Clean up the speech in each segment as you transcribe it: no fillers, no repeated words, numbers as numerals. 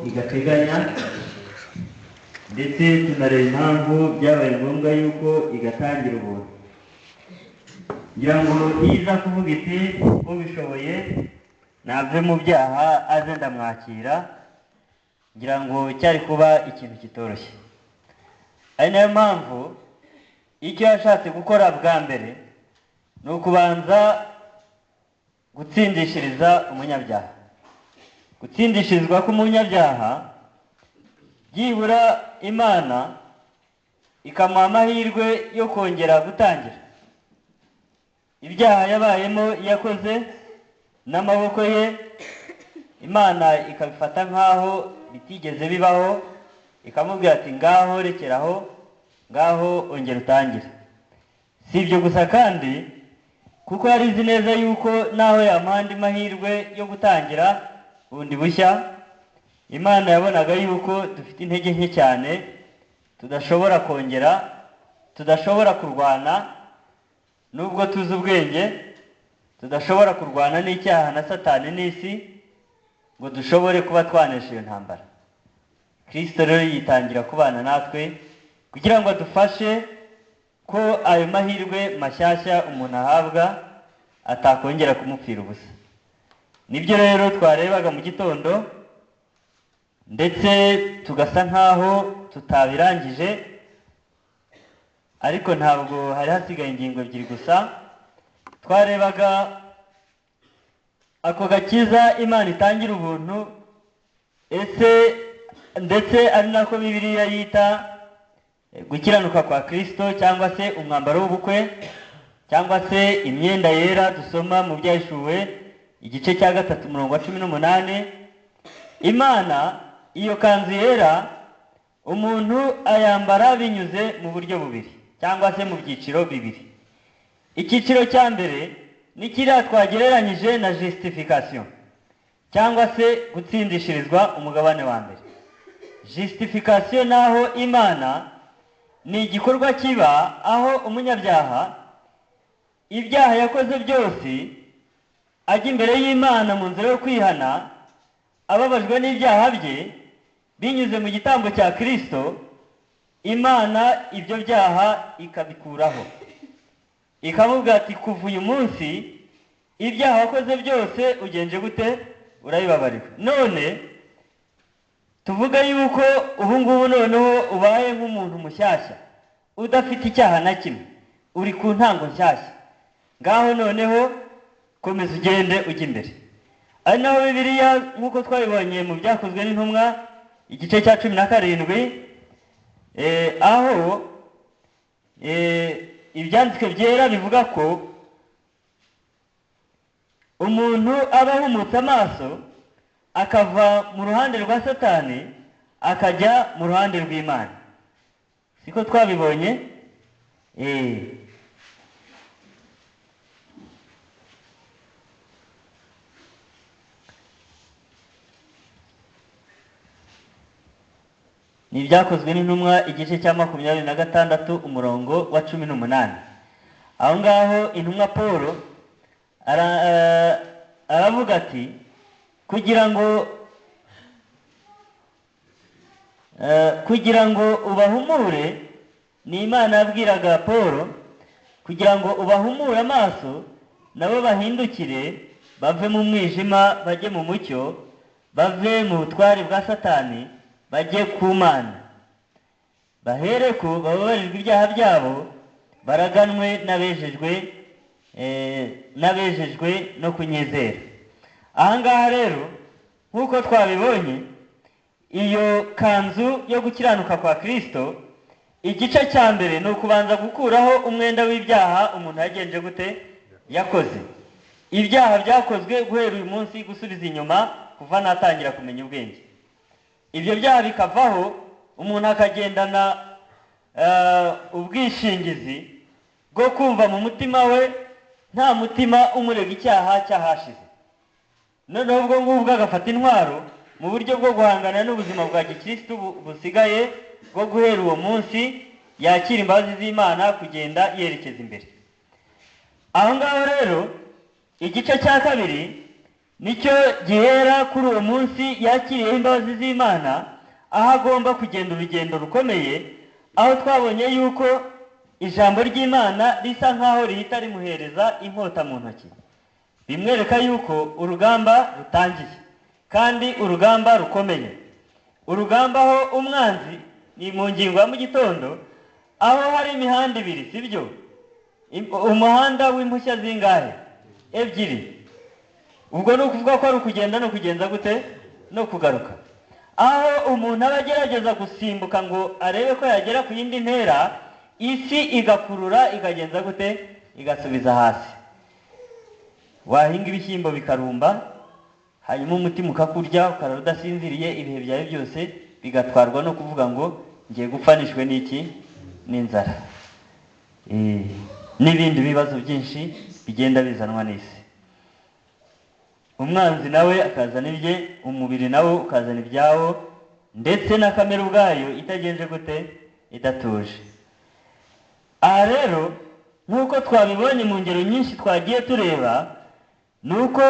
igateganya, ndetse tunareba impamvu byabaye ngombwa yuko igatangira ubuntu. ngira ngo iza kuvuga iti ubishoboye nave mu byaha aze ndamwakira, ngira ngo cyari kuba ikintu kitoroshye. ari nayo mpamvu icyo yashatse gukora bwa mbere ni ukubanza gutsindishiriza umunyabyaha. Gutsindishirizwa k'umunyabyaha byibura Imana ikamuha amahirwe yo kongera gutangira. Ibyaha yabayemo yakoze n'amaboko ye, Imana ikabifata nk'aho bitigeze bibaho, ikamubwira ati ngaho rekeraho, ngaho ongera utangire. Si ibyo gusa kandi, kuko yari izi neza yuko naho yamuha andi mahirwe yo gutangira bundi bushya, Imana yabonaga yuko dufite intege nke cyane, tudashobora kongera, tudashobora kurwana nubwo tuzi ubwenge, tudashobora kurwana n'icyaha na Satani n'isi ngo dushobore kuba twanesha iyo ntambara. Kristo rero yitangira kubana natwe kugira ngo adufashe ko ayo mahirwe mashyashya umuntu ahabwa atakongera kumupfira ubusa. Nibyo rero twarebaga mu gitondo, ndetse tugasa nkaho tutabirangije, ariko ntabwo hari hasigaye ingingo ebyiri gusa. Twarebaga ako gakiza Imana itangira ubuntu, ndetse ari nako Bibiliya yita gukiranuka kwa Kristo, cyangwa se umwambaro w'ubukwe, cyangwa se imyenda yera dusoma mu Byahishuwe igice cya 3:18. Imana iyo kanzu yera umuntu ayambara binyuze mu buryo bubiri, cyangwa se mu byiciro bibiri. Icyiciro cya mbere ni kiriya twagereranyije na justification, cyangwa se gutsindishirizwa umugabane wa mbere. Justification naho Imana ni igikorwa kiba aho umunyabyaha ibyaha yakoze byose ajya imbere y'Imana mu nzira yo kwihana, ababajwe n'ibyaha bye, binyuze mu gitambo cya Kristo. Imana ibyo byaha ikabikuraho, ikamubwira ati kuva uyu munsi ibyaha wakoze byose ugenje gute, urabibabariwe. None tuvuga yuko ubu ngubu noneho ubaye nk'umuntu mushyashya udafite icyaha na kimwe, uri ku ntango nshyashya. Ngaho noneho komeza ugende ujya imbere. Ari naho Bibiliya nk'uko twabibonye mu Byakozwe n'Intumwa igice cya 17, aho ibyanditswe byera bivuga ko umuntu aba ahumutse amaso akava mu ruhande rwa Satani akajya mu ruhande rw'Imana. Siko twabibonye? Ni Ibyakozwe n'Intumwa igice cya 26 umurongo wa 18. Aho ngaho intumwa Paulo aravuga ati kugira ngo ubahumure, ni Imana yabwiraga Paulo kugira ngo ubahumure amaso nabo bahindukire, bave mu mwijima bajye mu mucyo, bave mu butware bwa Satani bajye ku Mana, bahereko bababarirwe ibyaha byabo, baraganwe n'abejejwe no kunyizera. Aha ngaha rero nk'uko twabibonye, iyo kanzu yo gukiranuka kwa Kristo, igice cya mbere ni ukubanza gukuraho umwenda w'ibyaha umuntu yagenje gute, yakoze. Ibyaha byakozwe guhera uyu munsi gusubiza inyuma, kuva natangira kumenya ubwenge. Ibyo byaha bikavaho, umuntu akagendana ubwishingizi bwo kumva mu mutima we nta mutima umurega icyaha cyahashize. Noneho ubwo ngubwo agafata intwaro mu buryo bwo guhangana n'ubuzima bwa gikristo busigaye, bwo guhera uwo munsi yakira imbabazi z'Imana kugenda yerekeza imbere. Aho ngaho rero igice cya kabiri nicyo gihera kuri uwo munsi yakiriyeho imbabazi z'Imana, aho agomba kugenda urugendo rukomeye, aho twabonye yuko ijambo ry'Imana risa nkaho rihita rimuhereza inkota mu ntoki, bimwereka yuko urugamba rutangiye kandi urugamba rukomeye. Urugamba aho umwanzi ni mu ngingo ya mu gitondo, aho hari imihanda ibiri, sibyo? Umuhanda w'impushya zingahe? Ebyiri. Ubwo ni ukuvuga ko ari ukugenda no kugenza gute no kugaruka, aho umuntu aba agerageza gusimbuka ngo arebe ko yagera ku yindi ntera, isi igakurura ikagenza gute, igasubiza hasi. Wahinga ibishyimbo bikarumba, hanyuma umutima ukakurya, ukarara udasinziriye ibihe byawe byose, bigatwarwa no kuvuga ngo ngiye gupfanishwe n'iki, n'inzara, n'ibindi bibazo byinshi bigenda bizanwa n'isi. Umwanzi nawe akazana ibye, umubiri nawe ukazana ibyawo, ndetse na kamere ubwayo itagenje gute, idatuje. Aha rero nk'uko twabibonye mu ngero nyinshi twagiye tureba, nuko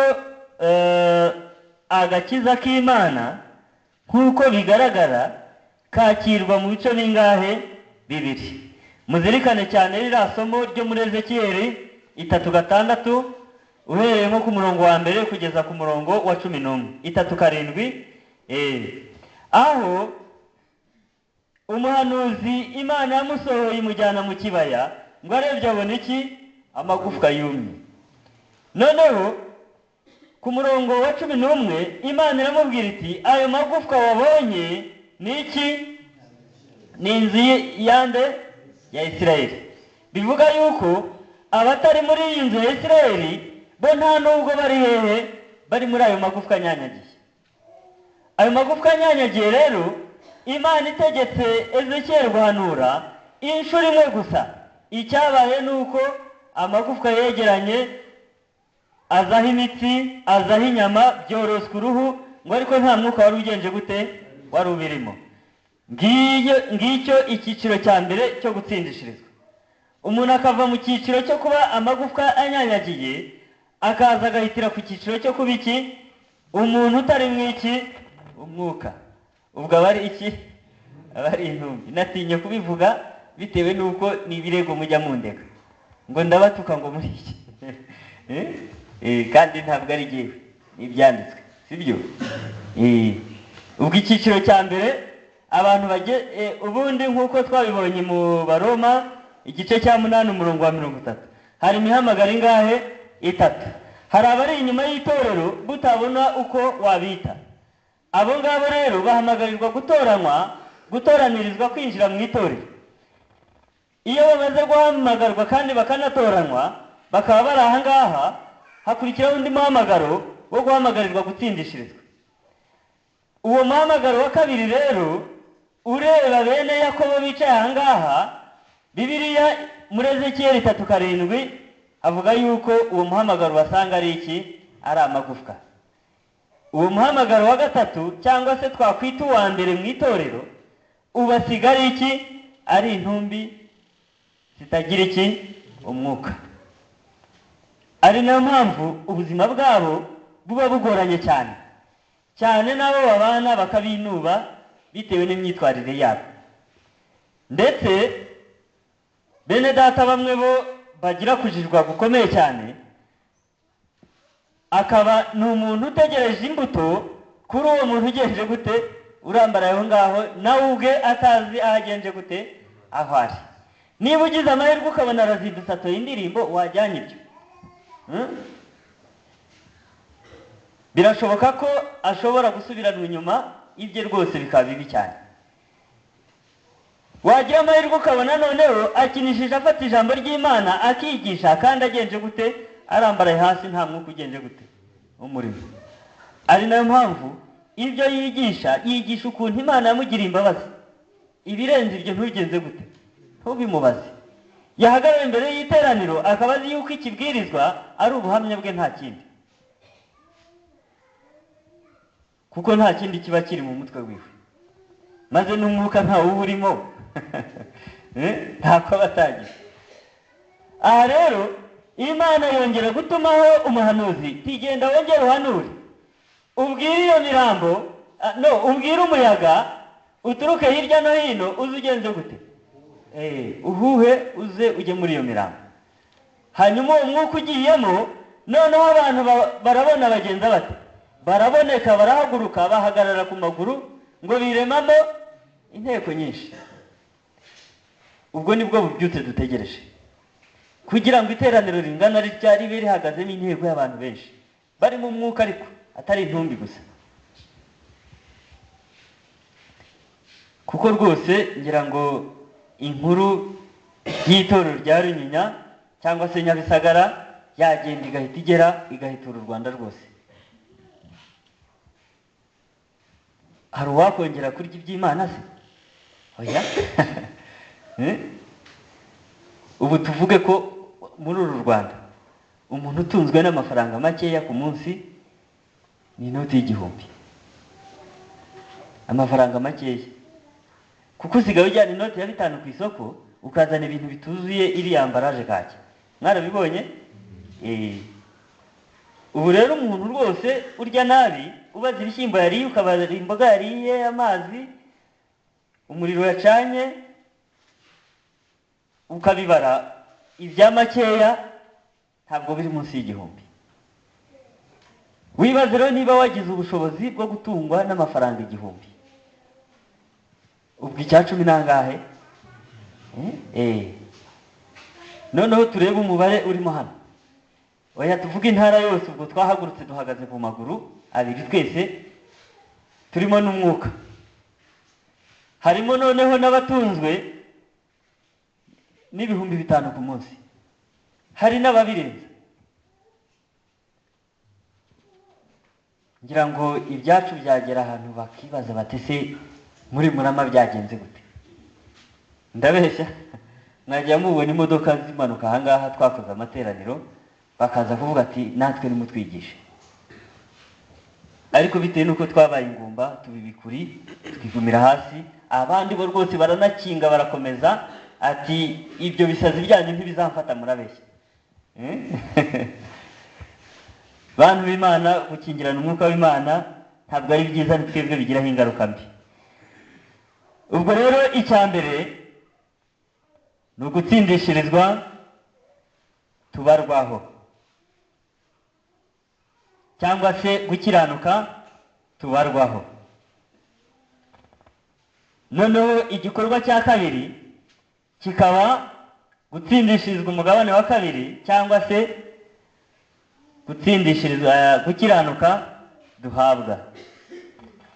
agakiza k'Imana nk'uko bigaragara kakirwa mu bice bingahe? Bibiri. Muzirikane cyane ririya somo ryo muri Ezekiyeli 3:6, uhereye nko ku murongo wa mbere kugeza ku murongo wa 11. 3:7, aho umuhanuzi Imana yamusohoye imujyana mu kibaya, ngo arebye abona iki? Amagufwa yumye. Noneho ku murongo wa 11 Imana iramubwira iti, ayo magufwa wabonye ni iki? Ni inzu yande? Ya Isirayeli. Bivuga yuko abatari muri iyi nzu ya Isirayeli bo nta nubwo bari hehe, bari muri ayo magufwa anyanyagiye. Ayo magufwa anyanyagiye rero Imana itegetse Ezekiyeli guhanura inshuro imwe gusa. Icyabaye nuko amagufwa yegeranye, azaho imitsi, azaho inyama, byoroswa uruhu, ngo ariko nta mwuka wari ugenje gute, wari ubirimo. Ngicyo icyiciro cya mbere cyo gutsindishirizwa. Umuntu akava mu cyiciro cyo kuba amagufwa anyanyagiye, akaza agahitira ku cyiciro cyo kuba iki? Umuntu utari mwiki? Umwuka. Ubwo aba ari iki? Aba ari intumbi. Natinye kubivuga bitewe nuko ni ibirego mujya mundeka ngo ndabatuka ngo muri iki. Kandi ntabwo ari jyewe, ni ibyanditswe, sibyo? Ubwo icyiciro cya mbere abantu ubundi nk'uko twabibonye mu Baroma igice cya 8 umurongo wa 30, hari imihamagaro ingahe? 3. Hari abari inyuma y'itorero butabona uko wabita. Abo ngabo rero bahamagarirwa gutoranirizwa kwinjira mu itorero. Iyo bamaze guhamagarwa kandi bakanatoranywa, bakaba bari aha ngaha, hakurikiraho undi muhamagaro wo guhamagarirwa gutsindishirizwa. Uwo muhamagaro wa kabiri rero ureba bene Yakobo bicaye aha ngaha, Bibiliya muri Ezekiyeli 3:7 avuga yuko uwo muhamagaro basanga ari iki? Ari amagufwa. Uwo muhamagaro wa gatatu cyangwa se twakwita uwa mbere mu itorero ubasiga ari iki? Ari intumbi zitagira iki? Umwuka. Ari nayo mpamvu ubuzima bwabo buba bugoranye cyane cyane, nabo babana bakabinuba bitewe n'imyitwarire yabo. Ndetse bene data bamwe bo bagira kujijwa gukomeye cyane, akaba ni umuntu utegereje imbuto kuri uwo muntu ugenje gute, urambaraye aho ngaho, nawe ubwe atazi aho agenje gute, aho ari. Niba ugize amahirwe ukabona arazindutse atoye indirimbo, wajyanye ibyo. Birashoboka ko ashobora gusubirana inyuma, ibyo rwose bikaba bibi cyane. Wagira amahirwe ukabona noneho akinishije afata ijambo ry'Imana akigisha, kandi agenje gute, arambaraye hasi, nta mwuka ugenje gute, umurimo. Ari nayo mpamvu ibyo yigisha ukuntu Imana yamugiriye imbabazi. Ibirenze ibyo ntugenze gute, ntubimubaze. Yahagarara imbere y'iteraniro akaba azi yuko ikibwirizwa ari ubuhamya bwe, nta kindi, kuko nta kindi kiba kiri mu mutwe wiwe, maze n'umwuka ntawe uba urimo. Ntako batagize. Aha rero Imana yongera gutumaho umuhanuzi, tigenda wongera uhanure. ubwira iyo mirambo ubwira umuyaga uturuke hirya no hino uze ugenze gute, uhuhe uze ujye muri iyo mirambo. hanyuma uwo mwuka ugiyemo, noneho abantu barabona bagenza bate, baraboneka, barahaguruka, bahagarara ku maguru ngo biremamo inteko nyinshi. ubwo nibwo bubyutse dutegereje, kugira ngo iteraniro ringana ritya ribe rihagazemo intego y'abantu benshi bari mu mwuka, ariko atari intumbi gusa. kuko rwose ngira ngo inkuru y'itorero rya Runyinya cyangwa se Nyabisagara yagenda igahita igera igahitura u Rwanda rwose. hari uwakongera kurya iby'Imana se? oya. ubu tuvuge ko muri uru Rwanda umuntu utunzwe n'amafaranga makeya ku munsi ni inoti y'igihumbi, amafaranga makeya. kuko usigaye ujyana inoti ya 5 ku isoko ukazana ibintu bituzuye iriya ambaraje kake. mwarabibonye? ubu rero umuntu rwose urya nabi, ubaza ibishyimbo yariye, ukabaza imboga yariye, amazi, umuriro yacanye, ukabibara ibya makeya, ntabwo biri munsi y'igihumbi. wibaze rero niba wagize ubushobozi bwo gutungwa n'amafaranga igihumbi, ubwo icya 10 nangahe? noneho turebe umubare urimo hano. oya tuvuge intara yose, ubwo twahagurutse duhagaze ku maguru abiri twese turimo n'umwuka. harimo noneho n'abatunzwe n'ibihumbi 5 ku munsi, hari n'ababirenza. ngira ngo ibyacu byagera ahantu bakibaza batese muri Murama byagenze gute? ndabeshya? mwajya mubona imodoka zimanuka ahangaha twakoze amateraniro bakaza kuvuga ati natwe nimutwigishe. ariko bitewe nuko twabaye ingumba tubibikuri twigumira hasi, abandi bo rwose baranakinga barakomeza ati ibyo bisazi byanyu ntibizamfata, murabeshya. bantu b'Imana, gukingirana umwuka w'Imana ntabwo ari byiza, ni twebwe bigiraho ingaruka mbi. ubwo rero icya mbere ni ugutsindishirizwa tubarwaho, cyangwa se gukiranuka tubarwaho. noneho igikorwa cya kabiri kikaba gutsindishirizwa umugabane wa kabiri, cyangwa se gutsindishirizwa gukiranuka duhabwa.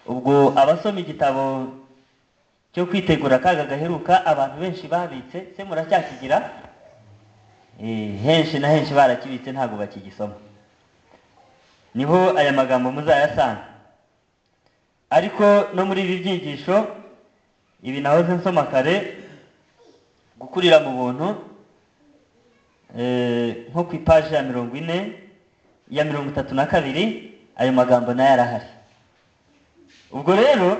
ubwo abasoma igitabo cyo kwitegura akaga gaheruka abantu benshi babitse, se muracyakigira? henshi na henshi barakibitse, ntabwo bakigisoma. niho aya magambo muzayasanga. ariko no muri ibi byigisho, ibi nahoze nsoma kare, gukurira mu buntu, nko ku ipaji ya 40 ya 32 ayo magambo nayo arahari. ubwo rero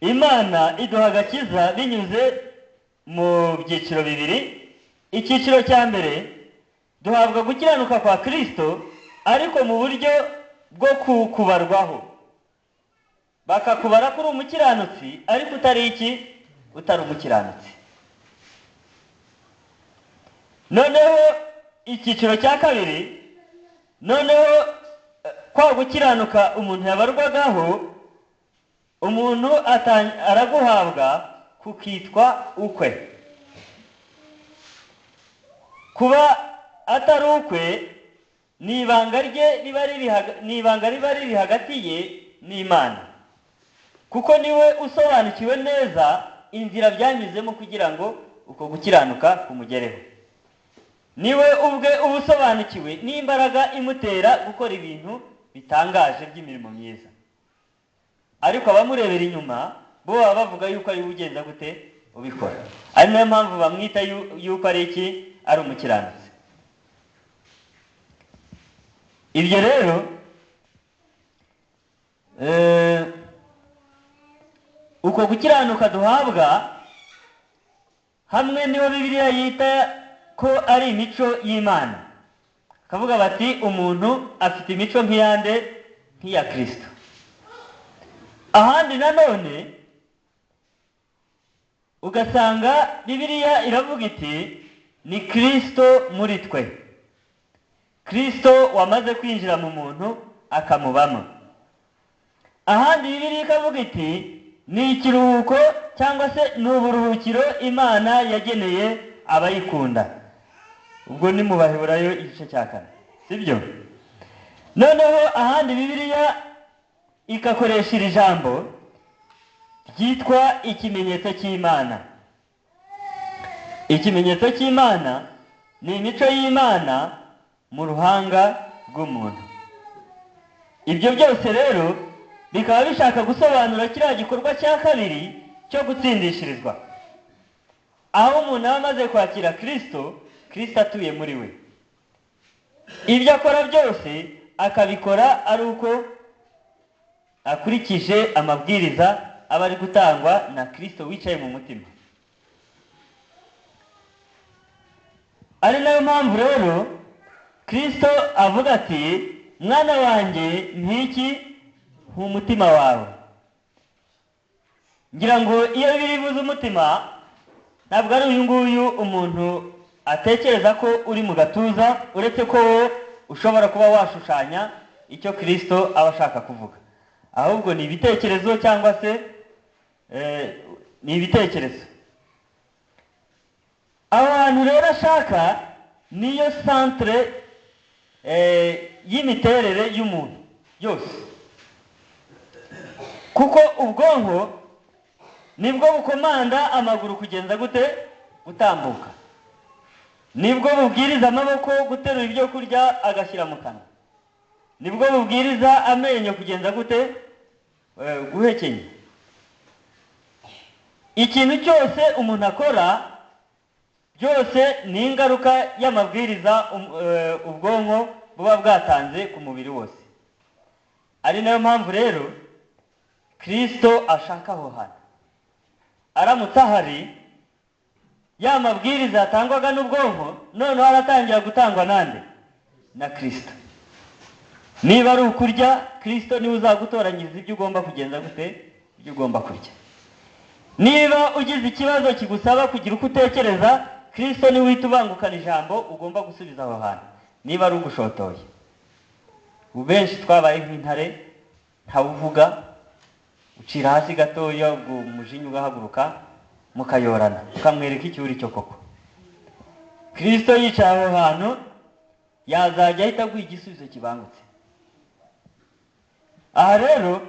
Imana iduha agakiza binyuze mu byiciro bibiri. icyiciro cya mbere duhabwa gukiranuka kwa Kristo, ariko mu buryo bwo kubarwaho. bakakubara kuri umukiranutsi, ariko utari iki? utari umukiranutsi. noneho icyiciro cya kabiri, noneho kwa gukiranuka umuntu yabarwagaho, umuntu araguhabwa kukitwa ukwe. kuba atari ukwe ni ibanga riba riri hagati ye n'Imana, kuko niwe usobanukiwe neza inzira byanyuzemo kugira ngo uko gukiranuka kumugereho. niwe ubwe ubusobanukiwe n'imbaraga imutera gukora ibintu bitangaje by'imirimo myiza. ariko abamurebera inyuma bo baba bavuga yuko ari ugenda gute ubikora. ari nayo mpamvu bamwita yuko ari iki? ari umukiranutsi. ibyo rero uko gukiranuka duhabwa hamwe niho Bibiliya yita ko ari imico y'Imana. kavuga bati umuntu afite imico nk'iyande nk'iya Kristo. Ahandi nanone ugasanga Bibiliya iravuga iti ni Kristo muri twe. Kristo wamaze kwinjira mu muntu akamubamo. Ahandi Bibiliya ikavuga iti ni ikiruhuko cyangwa se ni uburuhukiro Imana yageneye abayikunda. Ubwo ni mu Baheburayo igice cya 4, sibyo? Noneho ahandi Bibiliya ikakoresha iri jambo ryitwa ikimenyetso cy'Imana. Ikimenyetso cy'Imana ni imico y'Imana mu ruhanga rw'umuntu. Ibyo byose rero bikaba bishaka gusobanura kiriya gikorwa cya kabiri cyo gutsindishirizwa, aho umuntu aba amaze kwakira Kristo, Kristo atuye muri we. Ibyo akora byose akabikora ari uko akurikije amabwiriza aba ari gutangwa na Kristo wicaye mu mutima. Ari nayo mpamvu rero Kristo avuga ati, mwana wanjye ntiki umutima wawe. Ngira ngo iyo birivuze umutima ntabwo ari uyu nguyu umuntu atekereza ko uri mu gatuza, uretse ko ushobora kuba washushanya icyo Kristo aba ashaka kuvuga. Ahubwo ni ibitekerezo cyangwa se ni ibitekerezo. Abantu rero ashaka niyo centre y'imiterere y'umuntu yose, kuko ubwonko nibwo bukomanda amaguru kugenza gute, gutambuka. Nibwo bubwiriza amaboko guterura ibyo kurya agashyira mu kanwa. Nibwo bubwiriza amenyo kugenza gute, guhekenya. Ikintu cyose umuntu akora byose ni ingaruka y'amabwiriza ubwonko buba bwatanze ku mubiri wose. Ari nayo mpamvu rero Kristo ashaka aho hantu. Aramutse ahari, ya mabwiriza yatangwaga n'ubwonko noneho aratangira gutangwa nande? Na Kristo. Niba ari ukurya, Kristo niwe uzagutoranyiriza ibyo ugomba kugenza gute, ibyo ugomba kurya. Niba ugize ikibazo kigusaba kugira uko utekereza, Kristo niwe uhita ubangukana ijambo ugomba gusubiza aho hantu. Niba ari ugushotoye, ubenshi twabaye nk'intare, ntawuvuga, ucira hasi gatoya ubwo umujinya ugahaguruka mukayorana, ukamwereka icyo uri cyo koko. Kristo yicaye aho hantu yazajya ahita aguha igisubizo kibangutse. Aha rero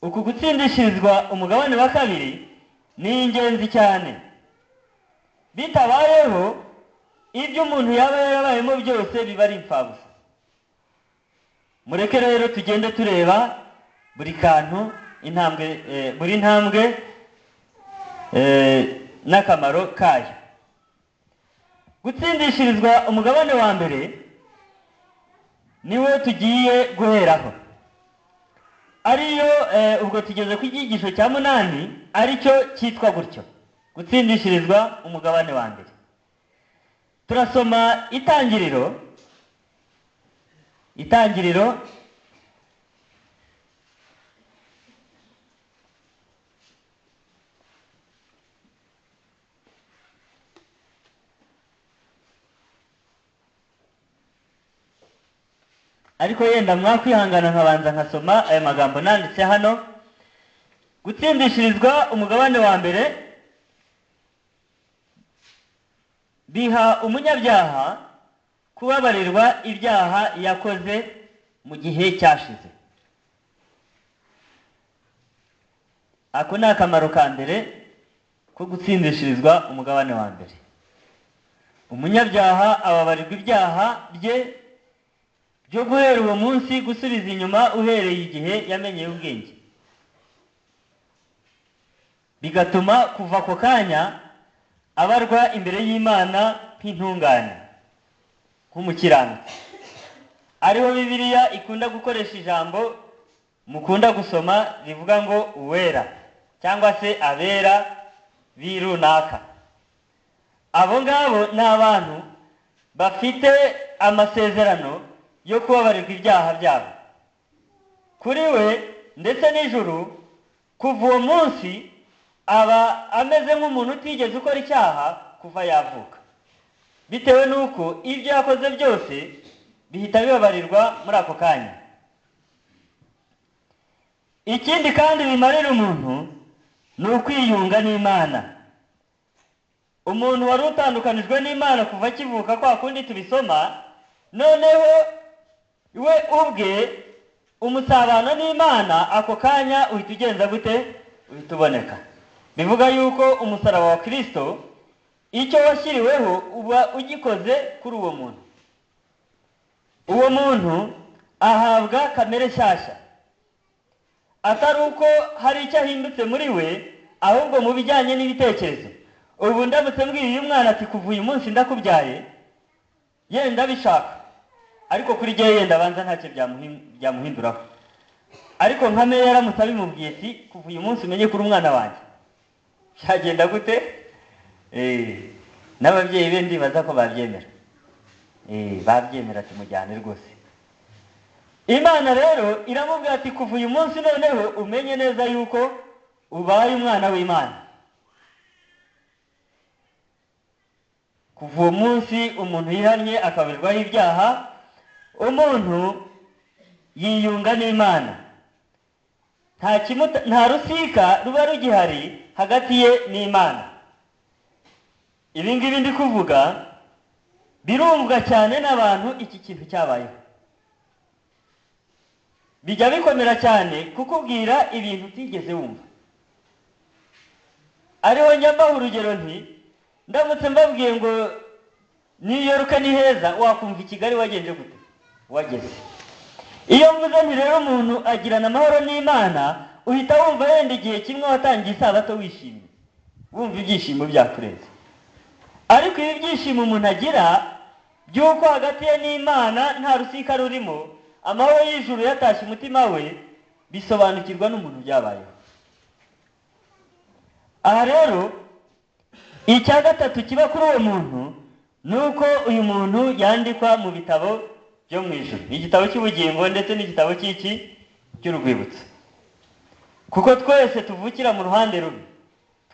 uku gutsindishirizwa umugabane wa kabiri ni ingenzi cyane. Bitabayeho ibyo umuntu yaba yarabayemo byose biba ari impfabusa. Mureke rero tugende tureba buri kantu buri ntambwe n'akamaro kayo. Gutsindishirizwa umugabane wa mbere niwo tugiye guheraho, ariyo ubwo tugeze ku cyigisho cya 8 aricyo cyitwa gutyo, gutsindishirizwa umugabane wa mbere. Turasoma Itangiriro ariko yenda mwakwihangana nkabanza nkasoma aya magambo nanditse hano. Gutsindishirizwa umugabane wa mbere biha umunyabyaha kubabarirwa ibyaha yakoze mu gihe cyashize. Ako ni akamaro ka mbere ko gutsindishirizwa umugabane wa mbere. Umunyabyaha ababarirwa ibyaha bye byo guhera uwo munsi gusubiza inyuma uhereye igihe yamenyeye ubwenge, bigatuma kuva ako kanya abarwa imbere y'Imana nk'intungane, nk'umukiranutsi. Ariho Bibiliya ikunda gukoresha ijambo mukunda gusoma rivuga ngo uwera cyangwa se abera birunaka. Abo ngabo ni abantu bafite amasezerano yo kubabarirwa ibyaha byabo. kuri we ndetse n'ijuru, kuva uwo munsi aba ameze nk'umuntu utigeze ukora icyaha kuva yavuka, bitewe n'uko ibyo yakoze byose bihita bibabarirwa muri ako kanya. Ikindi kandi bimarira umuntu ni ukwiyunga n'Imana. Umuntu wari utandukanijwe n'Imana kuva akivuka, kwa kundi tubisoma, noneho we ubwe umusabano n'Imana ako kanya uhita ugenza gute? Uhita uboneka. Bivuga yuko umusaraba wa Kristo icyo washyiriweho uba ugikoze kuri uwo muntu. Uwo muntu ahabwa kamere nshyashya, atari uko hari icyo ahindutse muri we, ahubwo mu bijyanye n'ibitekerezo. Ubu ndamutse mbwiye uyu mwana ati kuva uyu munsi ndakubyaye, yenda bishaka, ariko kuri jye yenda abanza ntacyo byamuhinduraho. Ariko nka meya yaramutse abimubwiye ati kuva uyu munsi umenye kuri umwana wanjye, byagenda gute? N'ababyeyi be ndibaza ko babyemera. Babyemera ati mujyane rwose. Imana rero iramubwira ati kuva uyu munsi noneho umenye neza yuko ubaye umwana w'Imana. Kuva uwo munsi umuntu yihannye akabarirwaho ibyaha, umuntu yiyunga n'Imana. Nta rusika ruba rugihari hagati ye n'Imana. Ibi ngibi ndi kuvuga birumvwa cyane n'abantu iki kintu cyabayeho. Bijya bikomera cyane kukubwira ibintu utigeze wumva. Ariho njyambaho urugero nti, ndamutse mbabwiye ngo New York ni heza, wakumva i Kigali wagenje gute? Wageze. Iyo mvuze nti rero umuntu agirana amahoro n'Imana, uhita wumva yenda igihe kimwe watangiye isabato wishimye, wumva ibyishimo byakurenze. Ariko ibi byishimo umuntu agira by'uko hagati ye n'Imana nta rusika rurimo, amahoro y'ijuru yatashye umutima we, bisobanukirwa n'umuntu byabayeho. Aha rero icya gatatu kiba kuri uwo muntu ni uko uyu muntu yandikwa mu bitabo byo mu ijuru, igitabo cy'ubugingo ndetse n'igitabo cy'urwibutso. Kuko twese tuvukira mu ruhande rubi,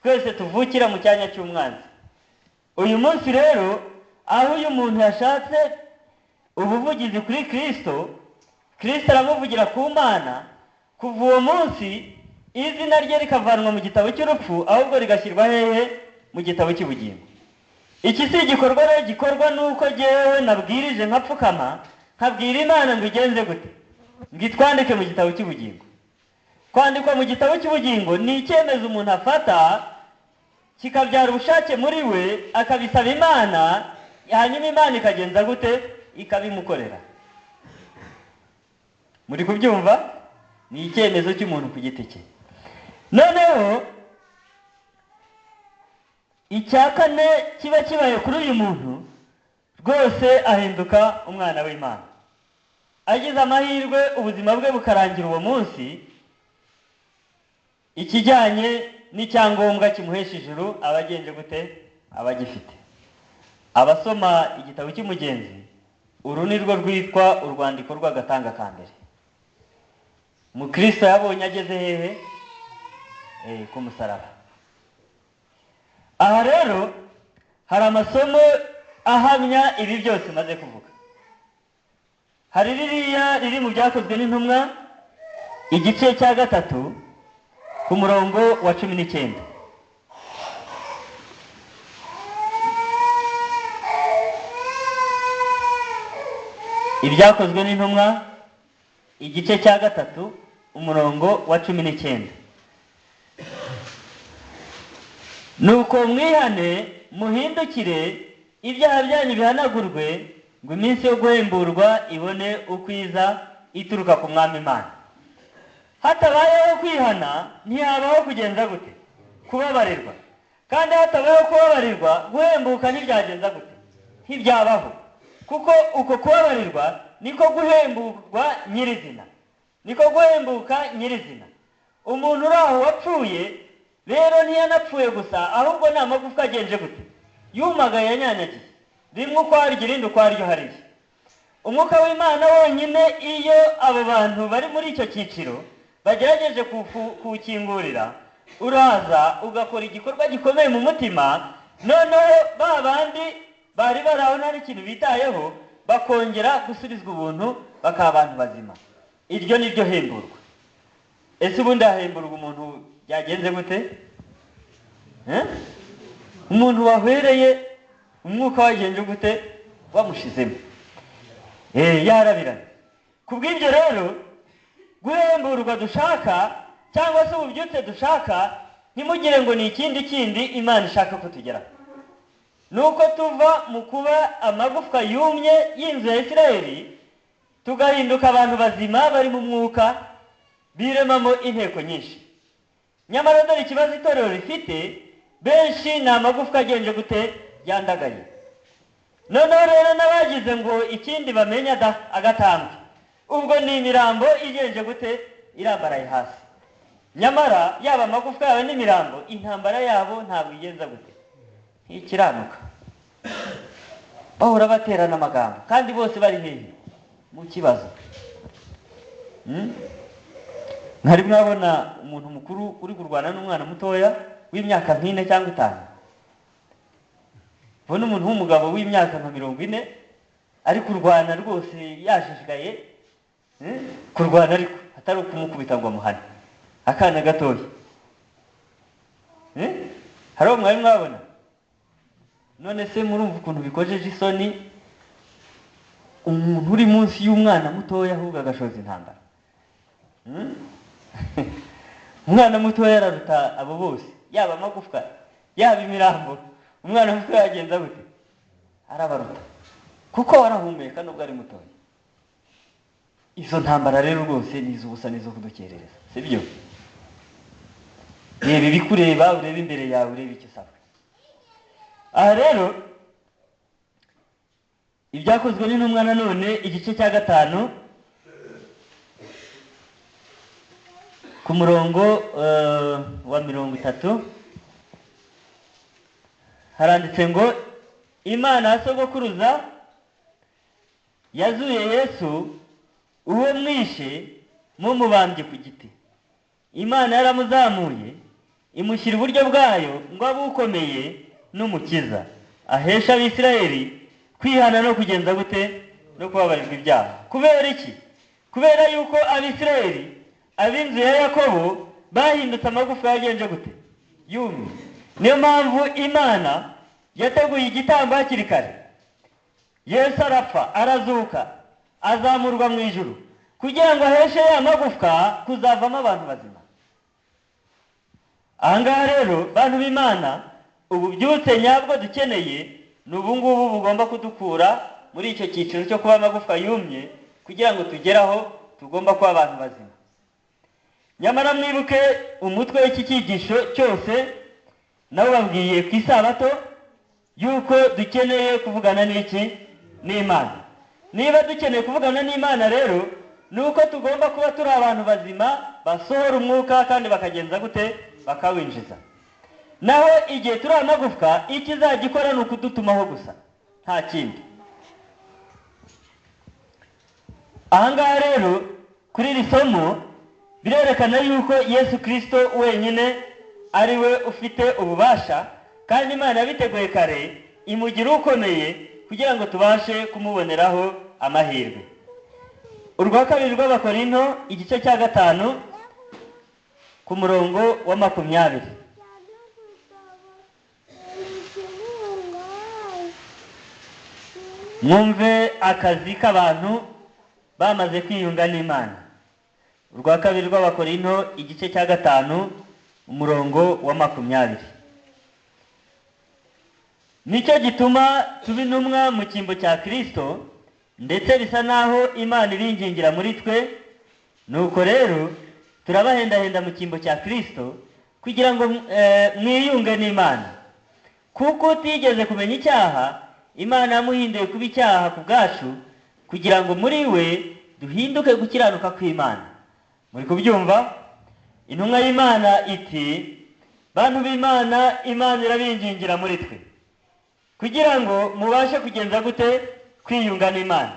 twese tuvukira mu cyanya cy'umwanzi. Uyu munsi rero aho uyu muntu yashatse ubuvugizi kuri Kristo, Kristo aramuvugira ku Mana. Kuva uwo munsi izina rye rikavanwa mu gitabo cy'urupfu, ahubwo rigashyirwa hehe? Mu gitabo cy'ubugingo. Iki si igikorwa rero gikorwa nuko jyewe nabwirije nkapfukama nkabwira Imana ngo igenze gute, ngo itwandike mu gitabo cy'ubugingo. Kwandikwa mu gitabo cy'ubugingo ni icyemezo umuntu afata kikabyara ubushake muri we, akabisaba Imana, hanyuma Imana ikagenza gute? Ikabimukorera. Muri kubyumva? Ni icyemezo cy'umuntu ku giti cye. Noneho icya kane kiba kibaye kuri uyu muntu, rwose ahinduka umwana w'Imana. Agize amahirwe ubuzima bwe bukarangira uwo munsi, ikijyanye n'icyangombwa kimuhesha ijuru aba agenje gute? Aba agifite. Abasoma igitabo cy'umugenzi, uru ni rwo rwitwa urwandiko rw'agatanga ka mbere. Mukristo yabonye ageze hehe? Ku musaraba. Aha rero hari amasomo ahamya ibi byose maze kuvuga. Hari ririya riri mu Byakozwe n'Intumwa, igice cya 3 ku murongo wa 19. Ibyakozwe n'Intumwa igice cya 3 umurongo wa 19. Nuko mwihane muhindukire, ibyaha byanyu bihanagurwe, ngo iminsi yo guhemburwa ibone ukwiza ituruka ku Mwami Imana. Hatabayeho kwihana ntihabaho kugenza gute? Kubabarirwa. Kandi hatabayeho kubabarirwa, guhembuka ntibyagenza gute? Ntibyabaho. Kuko uko kubabarirwa niko guhemburwa nyirizina, niko guhembuka nyirizina. Umuntu uraho wapfuye rero ntiyanapfuye gusa, ahubwo ni amagufwa agenje gute? Yumagaye yanyanyagiye, rimwe uko haryo irindi uko haryo hariya. umwuka w'Imana wonyine iyo abo bantu bari muri icyo cyiciro bagerageje kuwukingurira, uraza ugakora igikorwa gikomeye mu mutima, noneho ba bandi bari baraho nta n'ikintu bitayeho bakongera gusubizwa ubuntu, bakaba abantu bazima. Iryo ni ryo hemburwa. Ese ubundi hahemburwa umuntu byagenze gute? Umuntu wahwereye umwuka wagenje gute? Wamushizemo. Yarabiranye. Kubw'ibyo rero guhemburwa dushaka cyangwa se ububyutse dushaka, ntimugire ngo ni ikindi Imana ishaka ko tugeraho. Nuko tuva mu kuba amagufwa yumye y'inzu ya Isirayeli tugahinduka abantu bazima bari mu mwuka, biremamo inteko nyinshi. Nyamara dore ikibazo itorero rifite, benshi ni amagufwa agenje gute? Yandagaye. Noneho rero n'abagize ngo ikindi bamenya agatambwe, ubwo ni imirambo igenje gute? Irambaraye hasi. Nyamara yaba amagufwa yawe n'imirambo, intambara yabo ntabwo igenza gute? Ntikiranuka. Bahora baterana amagambo kandi bose bari hehe? Mu kibazo. Mwari mwabona umuntu mukuru uri kurwana n'umwana mutoya w'imyaka 4 cyangwa 5? Bona umuntu w'umugabo w'imyaka nka 40 ari kurwana rwose yashishikaye, kurwana ariko atari ukumukubita ngo amuhane. Akana gatoya. Haro mwari mwabona? None se murumva ukuntu bikojeje isoni umuntu uri munsi y'umwana mutoya ahubwo agashoza intambara. Umwana mutoya yararuta abo bose, yaba amagufwa yaba imirambo. Umwana muto yagenza gute? Arabaruta kuko warahumeka nubwo ari mutoya. Izo ntambara rero rwose nizo ubusa nizo kudukerereza, sibyo? Reba ibikureba, urebe imbere yawe, urebe icyo usabwa. Aha rero ibyakozwe n'intumwa nanone igice cya 5 ku murongo wa 30 haranditse ngo Imana ya sogokuruza yazuye Yesu uwo mwishe mumubambye ku giti. Imana yaramuzamuye imushyira iburyo bwayo ngo abe ukomeye n'umukiza, ahesha Abisirayeli kwihana no kugenza gute? No kubabarirwa ibyaha. Kubera iki? Kubera yuko Abisirayeli, ab'inzu ya Yakobo, bahindutse amagufwa yagenje gute? Yumye. Niyo mpamvu Imana yateguye igitambo hakiri kare. Yesu arapfa, arazuka, azamurwa mu ijuru, kugira ngo aheshe ya magufwa kuzavamo abantu bazima. Ahangaha rero bantu b'Imana, ububyutse nyabwo dukeneye n'ubu ngubu bugomba kudukura muri icyo cyiciro cyo kuba amagufwa yumye, kugira ngo tugeraho tugomba kuba abantu bazima. Nyamara mwibuke umutwe w'iki cyigisho cyose nabo babwiye ku isabato yuko dukeneye kuvugana n'iki? N'Imana. Niba dukeneye kuvugana n'Imana rero, nuko tugomba kuba turi abantu bazima basohora umwuka kandi bakagenza gute? Bakawinjiza. Naho igihe turi amagufwa, ikizagikora ni ukudutumaho gusa, nta kindi. Ahangaha rero kuri iri somo birerekana yuko Yesu Kristo wenyine ari we ufite ububasha, kandi Imana yabiteguye kare imugira ukomeye kugira ngo tubashe kumuboneraho amahirwe. Urwa kabiri rw'Abakorinto igice cya 5 ku murongo wa 20. Mwumve akazi k'abantu bamaze kwiyunga n'Imana. Urwa kabiri rw'Abakorinto igice cya 5 umurongo wa 20. Nicyo gituma tuba intumwa mu cyimbo cya Kristo, ndetse bisa naho Imana ibingingira muri twe. Nuko rero turabahendahenda mu cyimbo cya Kristo kugira ngo mwiyunge n'Imana. Kuko utigeze kumenya icyaha, Imana yamuhinduye kuba icyaha ku bwacu, kugira ngo muri we duhinduke gukiranuka kw'Imana. Muri kubyumva? Intumwa y'Imana iti, bantu b'Imana, Imana irabingingira muri twe kugira ngo mubashe kugenza gute? Kwiyunga n'Imana.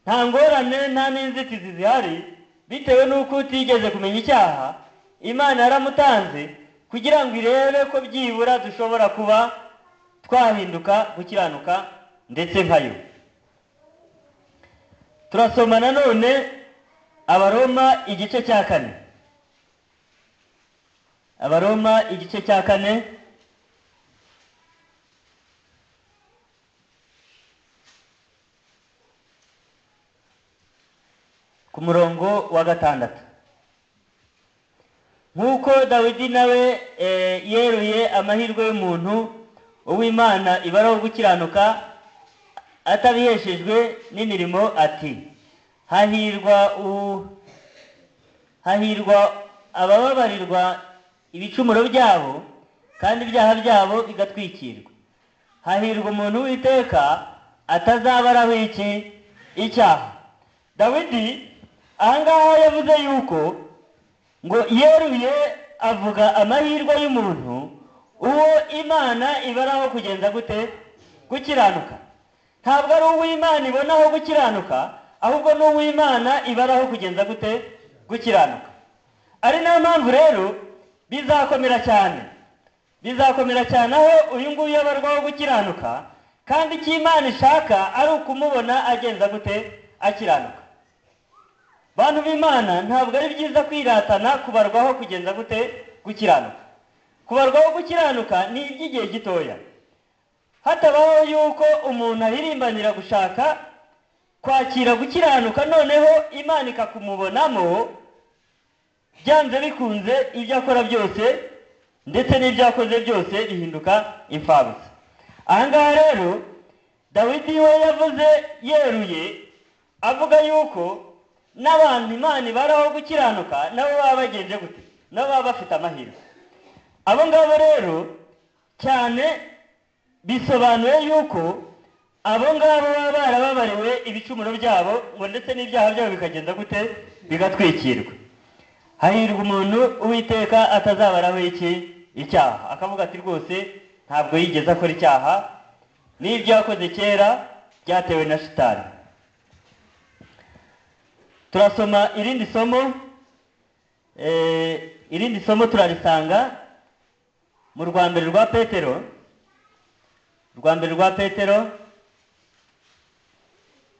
nta ngorane nta n'inzitizi zihari bitewe n'uko utigeze kumenya icyaha. Imana yaramutanze kugira ngo irebe ko byibura dushobora kuba twahinduka gukiranuka ndetse nkayo. Turasoma nanone Abaroma igice cya 4. Abaroma igice cya 4 ku murongo wa 6. Nk'uko Dawidi nawe yeruye amahirwe y'umuntu uw'Imana ibaraho gukiranuka atabiheshejwe n'imirimo ati, hahirwa abababarirwa ibicumuro byabo kandi ibyaha byabo bigatwikirwa. Hahirwa umuntu w'iteka atazabaraho icyaha. Dawidi ahangaha yavuze yuko ngo yeruye avuga amahirwe y'umuntu uwo Imana ibaraho kugenza gute? Gukiranuka. Ntabwo ari uw'Imana ibonaho gukiranuka, ahubwo ni uw'Imana ibaraho kugenza gute? Gukiranuka. Ari nayo mpamvu rero bizakomera cyane aho uyu nguyu yabarwaho gukiranuka, kandi icyo Imana ishaka ari ukumubona agenza gute? Akiranuka. Bantu b'Imana, ntabwo ari byiza kwiratana kubarwaho kugenza gute? Gukiranuka. Kubarwaho gukiranuka ni iby'igihe gitoya. Hatabaho yuko umuntu ahirimbanira gushaka kwakira gukiranuka, noneho Imana ikakumubonamo, byanze bikunze ibyo akora byose ndetse n'ibyo akoze byose bihinduka imfabusa. Ahangaha rero Dawidi we yavuze yeruye avuga yuko n'abantu Imana ibaraho gukiranuka nabo baba bagenje gute? Nabo baba bafite amahirwe. Abo ngabo rero cyane bisobanuye yuko abo ngabo baba barababariwe ibicumuro byabo ngo ndetse n'ibyaha byabo bikagenda gute? Bigatwikirwa. Hahirwa umuntu uw'iteka atazabaraho icyaha. Akavuga ati rwose ntabwo yigeze akora icyaha, n'ibyo yakoze kera byatewe na Shitani. Turasoma irindi somo turarisanga mu rwambere rwa Petero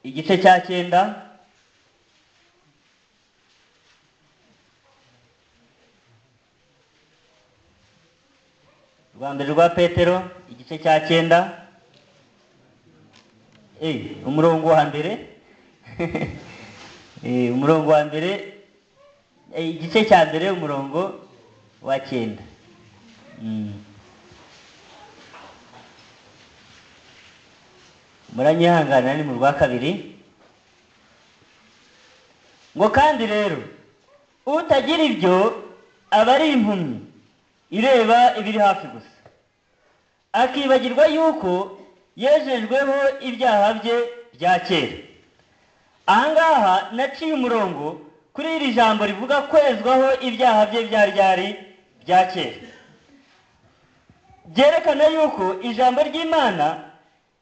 igice cya 9. Rwambere rwa Petero igice cya 9 umurongo wa mbere umurongo wa mbere igice cya mbere umurongo wa 9. Muranyihangana ni mu rwa 2. Ngo kandi rero utagira ibyo aba ari impumyi ireba ibiri hafi gusa, akibagirwa yuko yejejweho ibyaha bye bya kera. Ahangaha naciye umurongo kuri iri jambo rivuga kwezwaho ibyaha bye bya kera. Byerekana yuko ijambo ry'Imana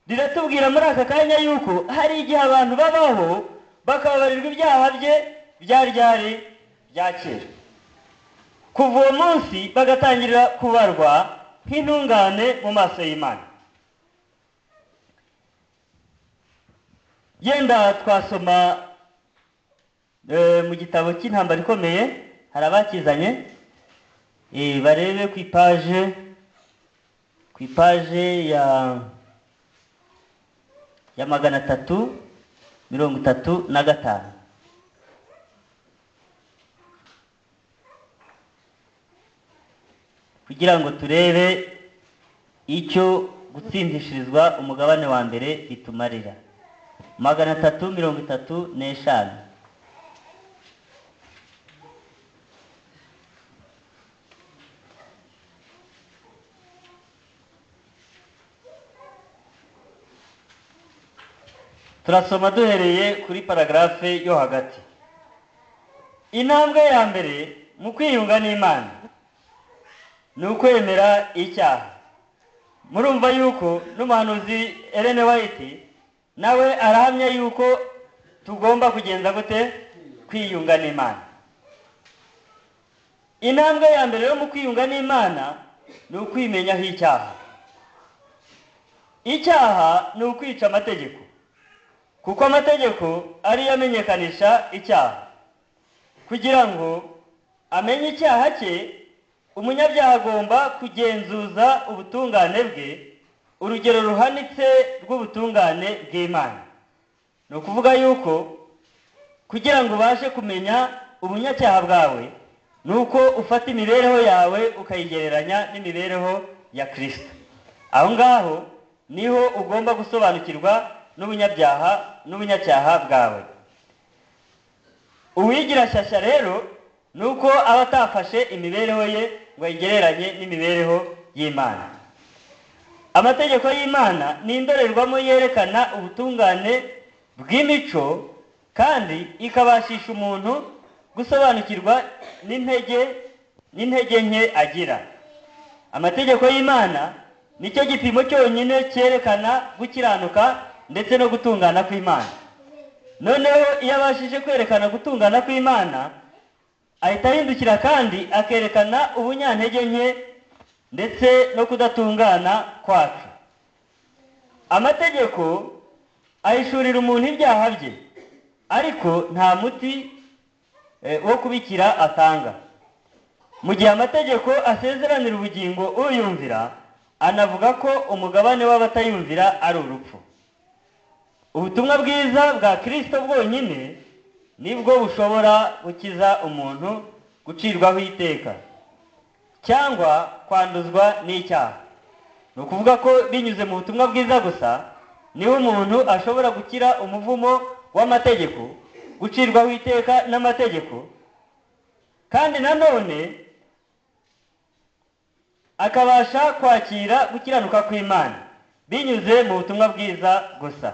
riratubwira muri aka kanya yuko hari igihe abantu babaho bakababarirwa ibyaha bye bya kera, kuva uwo munsi bagatangira kubarwa nk'intungane mu maso y'Imana. Yenda twasoma mu gitabo cy'Intambara Ikomeye, hari abakizanye barebe ku ipaje ya 335 kugira ngo turebe icyo gutsindishirizwa umugabane wa mbere bitumarira. 335. Turasoma duhereye kuri paragrafe yo hagati. Intambwe ya mbere mu kwiyunga n'Imana ni ukwemera icyaha. Murumva yuko n'umuhanuzi Ellen White nawe arahamya yuko tugomba kugenza gute? Kwiyunga n'Imana. Intambwe ya mbere yo mu kwiyunga n'Imana ni ukwimenyaho icyaha. Icyaha ni ukwica amategeko, kuko amategeko ari yo amenyekanisha icyaha. Kugira ngo amenye icyaha cye, umunyabyaha agomba kugenzuza ubutungane bwe, urugero ruhanitse rw'ubutungane bw'Imana. Ni ukuvuga yuko kugira ngo ubashe kumenya ubunyacyaha bwawe, ni uko ufata imibereho yawe ukayigereranya n'imibereho ya Kristo. Aho ngaho niho ugomba gusobanukirwa n'ubunyacyaha bwawe. Uwigira shyashya rero ni uko aba atafashe imibereho ye ngo ayigereranye n'imibereho y'Imana. Amategeko y'Imana ni indorerwamo yerekana ubutungane bw'imico, kandi ikabashisha umuntu gusobanukirwa n'intege nke agira. Amategeko y'Imana nicyo gipimo cyonyine cyerekana gukiranuka ndetse no gutungana kw'Imana. Noneho iyo abashije kwerekana gutungana kw'Imana, ahita ahindukira kandi akerekana ubunyantege nke ndetse no kudatungana kwacu. Amategeko ahishurira umuntu ibyaha bye, ariko nta muti wo kubikira atanga. Mu gihe amategeko asezeranira ubugingo uyumvira, anavuga ko umugabane w'abatayumvira ari urupfu. Ubutumwa bwiza bwa Kristo bwonyine nibwo bushobora gukiza umuntu gucirwaho iteka cyangwa kwanduzwa n'icyaha. Ni ukuvuga ko binyuze mu butumwa bwiza gusa niho umuntu ashobora gukira umuvumo w'amategeko, gucirwaho iteka n'amategeko, kandi nanone akabasha kwakira gukiranuka kw'Imana binyuze mu butumwa bwiza gusa,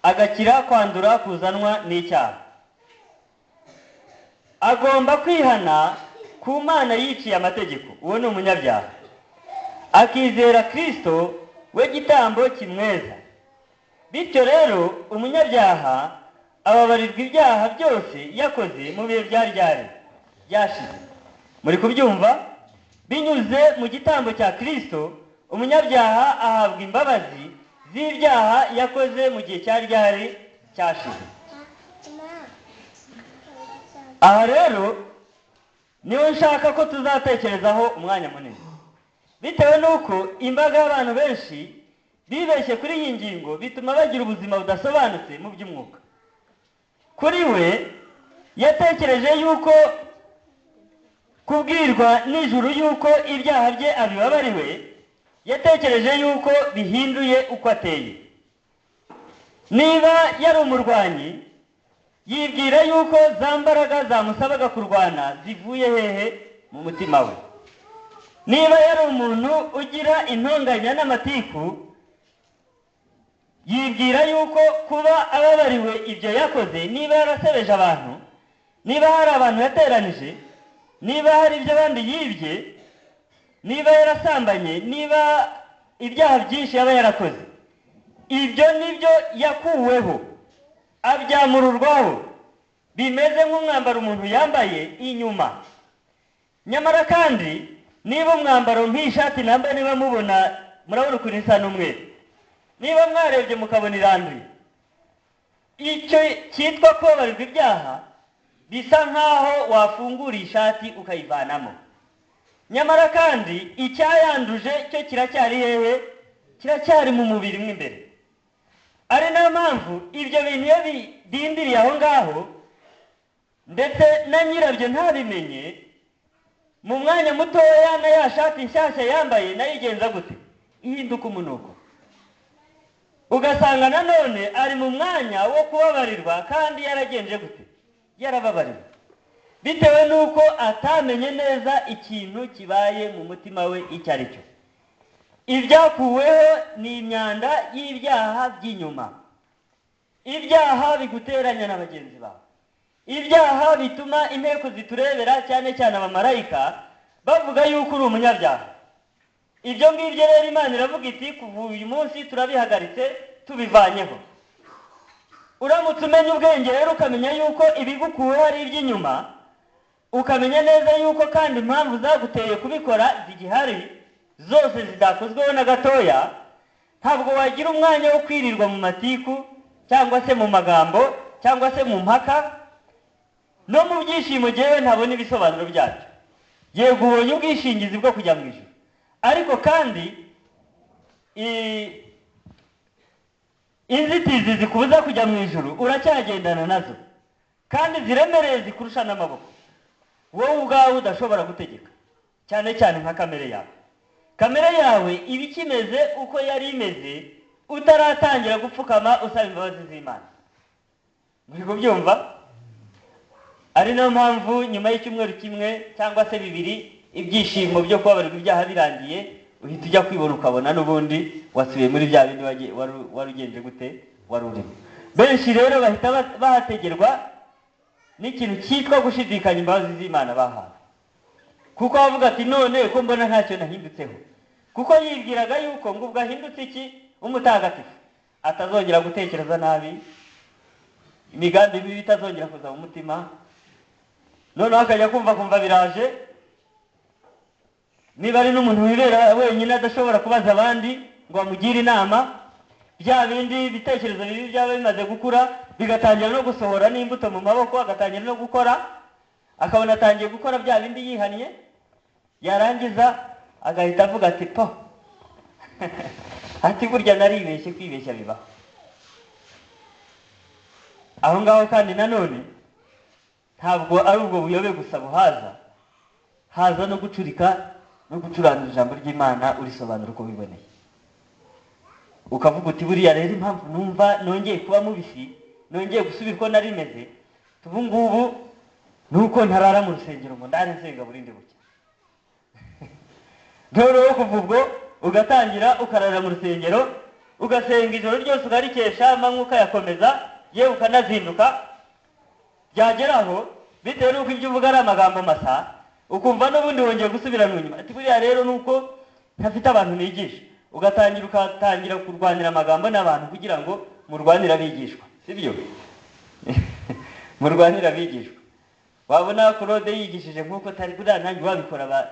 agakira kwandura kuzanwa n'icyaha. Agomba kwihana ku Mana yiciye amategeko, uwo ni umunyabyaha, akizera Kristo we gitambo kimweza. Bityo rero umunyabyaha ababarirwa ibyaha byose yakoze mu bihe byashize. Muri kubyumva? Binyuze mu gitambo cya Kristo, umunyabyaha ahabwa imbabazi z'ibyaha yakoze mu gihe cyashize. Aha rero niho nshaka ko tuzatekerezaho umwanya munini, bitewe n'uko imbaga y'abantu benshi bibeshye kuri iyi ngingo, bituma bagira ubuzima budasobanutse mu by'umwuka. Kuri we yatekereje yuko kubwirwa n'ijuru yuko ibyaha bye abibabariwe, yatekereje yuko bihinduye uko ateye. Niba yari umurwanyi, yibwira yuko za mbaraga zamusabaga kurwana zivuye hehe? Mu mutima we. Niba yari umuntu ugira intonganya n'amatiku, yibwira yuko kuba ababariwe ibyo yakoze, niba yarasebeje abantu, niba hari abantu yateranije, niba hari ibyo abandi yibye, niba yarasambanye, niba ibyaha byinshi yaba yarakoze, ibyo nibyo yakuweho, abyamururwaho, bimeze nk'umwambaro umuntu yambaye inyuma. Nyamara kandi niba umwambaro nk'ishati nambaye, niba mubona, murabona ukuntu isa n'umweru, niba mwarebye mukabona iranduye, icyo cyitwa kubabarirwa ibyaha, bisa nk'aho wafungura ishati ukayivanamo. Nyamara kandi icyayanduje cyo kiracyari hehe? Kiracyari mu mubiri mo imbere. Ari nayo mpamvu ibyo bintu iyo bidindiriye aho ngaho, ndetse na nyirabyo ntabimenye, mu mwanya mutoya na ya shati nshyashya yambaye nayo igenza gute? Ihinduka umunuko. Ugasanga nanone ari mu mwanya wo kubabarirwa, kandi yaragenje gute? Yarababariwe, bitewe n'uko atamenye neza ikintu kibaye mu mutima we icyo ari cyo. Ibyakuweho ni imyanda y'ibyaha by'inyuma, ibyaha biguteranya na bagenzi bawe, ibyaha bituma inteko ziturebera, cyane cyane abamarayika, bavuga yuko uri umunyabyaha. Ibyo ngibyo rero Imana iravuga iti kuva uyu munsi turabihagaritse, tubivanyeho. uramutse umenya ubwenge rero ukamenya yuko ibigukuweho ari iby'inyuma, ukamenya neza yuko kandi impamvu zaguteye kubikora zigihari zose zidakozweho na gatoya, ntabwo wagira umwanya wo kwirirwa mu matiku cyangwa se mu magambo cyangwa se mu mpaka. No mu byishimo jewe ntabona ibisobanuro byacyo. Yego ubonye ubwishingizi bwo kujya mu ijuru, ariko kandi inzitizi zikubuza kujya mu ijuru uracyagendana nazo, kandi ziremereye zikurusha n'amaboko wowe ubwawe udashobora gutegeka, cyane cyane nka kamere yawe. Kamere yawe iba ikimeze uko yari imeze utaratangira gupfukama usaba imbabazi z'Imana. Muri kubyumva? Ari nayo mpamvu nyuma y'icyumweru kimwe cyangwa se bibiri ibyishimo byo kubabarirwa ibyaha birangiye, uhita ujya kwibona ukabona n'ubundi wasubiye muri bya bindi wari ugenje gute wari urimo. Benshi rero bahita bahategerwa n'ikintu cyitwa gushidikanya imbabazi z'Imana bahawe, kuko avuga ati none ko mbona ntacyo nahindutseho, kuko yibwiraga yuko ngo ubwo ahindutse iki umutagatifu atazongera gutekereza nabi, imigambi mibi itazongera kuza mu mutima. Noneho akajya kumva biraje, niba ari n'umuntu wibera wenyine adashobora kubaza abandi ngo bamugire inama, bya bindi bitekerezo bibi byaba bimaze gukura bigatangira no gusohora n'imbuto mu maboko, agatangira no gukora, akabona atangiye gukora bya bindi yihannye, yarangiza agahita avuga ati po ati burya naribeshye, kwibeshya bibaho. Aho ngaho kandi nanone ntabwo ari ubwo buyobe gusa buhaza, haza no gucurika no gucuranira ijambo ry'Imana urisobanura uko biboneye, ukavuga uti buriya rero impamvu numva nongeye kuba mubisi, nongeye gusubira uko nari meze ubu ngubu nuko ntarara mu rusengero ngo ndare nsenga burinde bucya. Noneho kuva ubwo ugatangira ukarara mu rusengero, ugasenga ijoro ryose ukarikesha, amanywa ukayakomeza, yewe ukanazinduka. Byageraho bitewe n'uko ibyo uvuga ari amagambo masa, ukumva n'ubundi wongeye gusubira inyuma, ati buriya rero nuko ntafite abantu nigisha. Ugatangira kurwanira amagambo n'abantu kugira ngo murwanire abigishwa, sibyo? Murwanire abigishwa. Wabona Claude yigishije nk'uko tari buriya nanjye wabikora,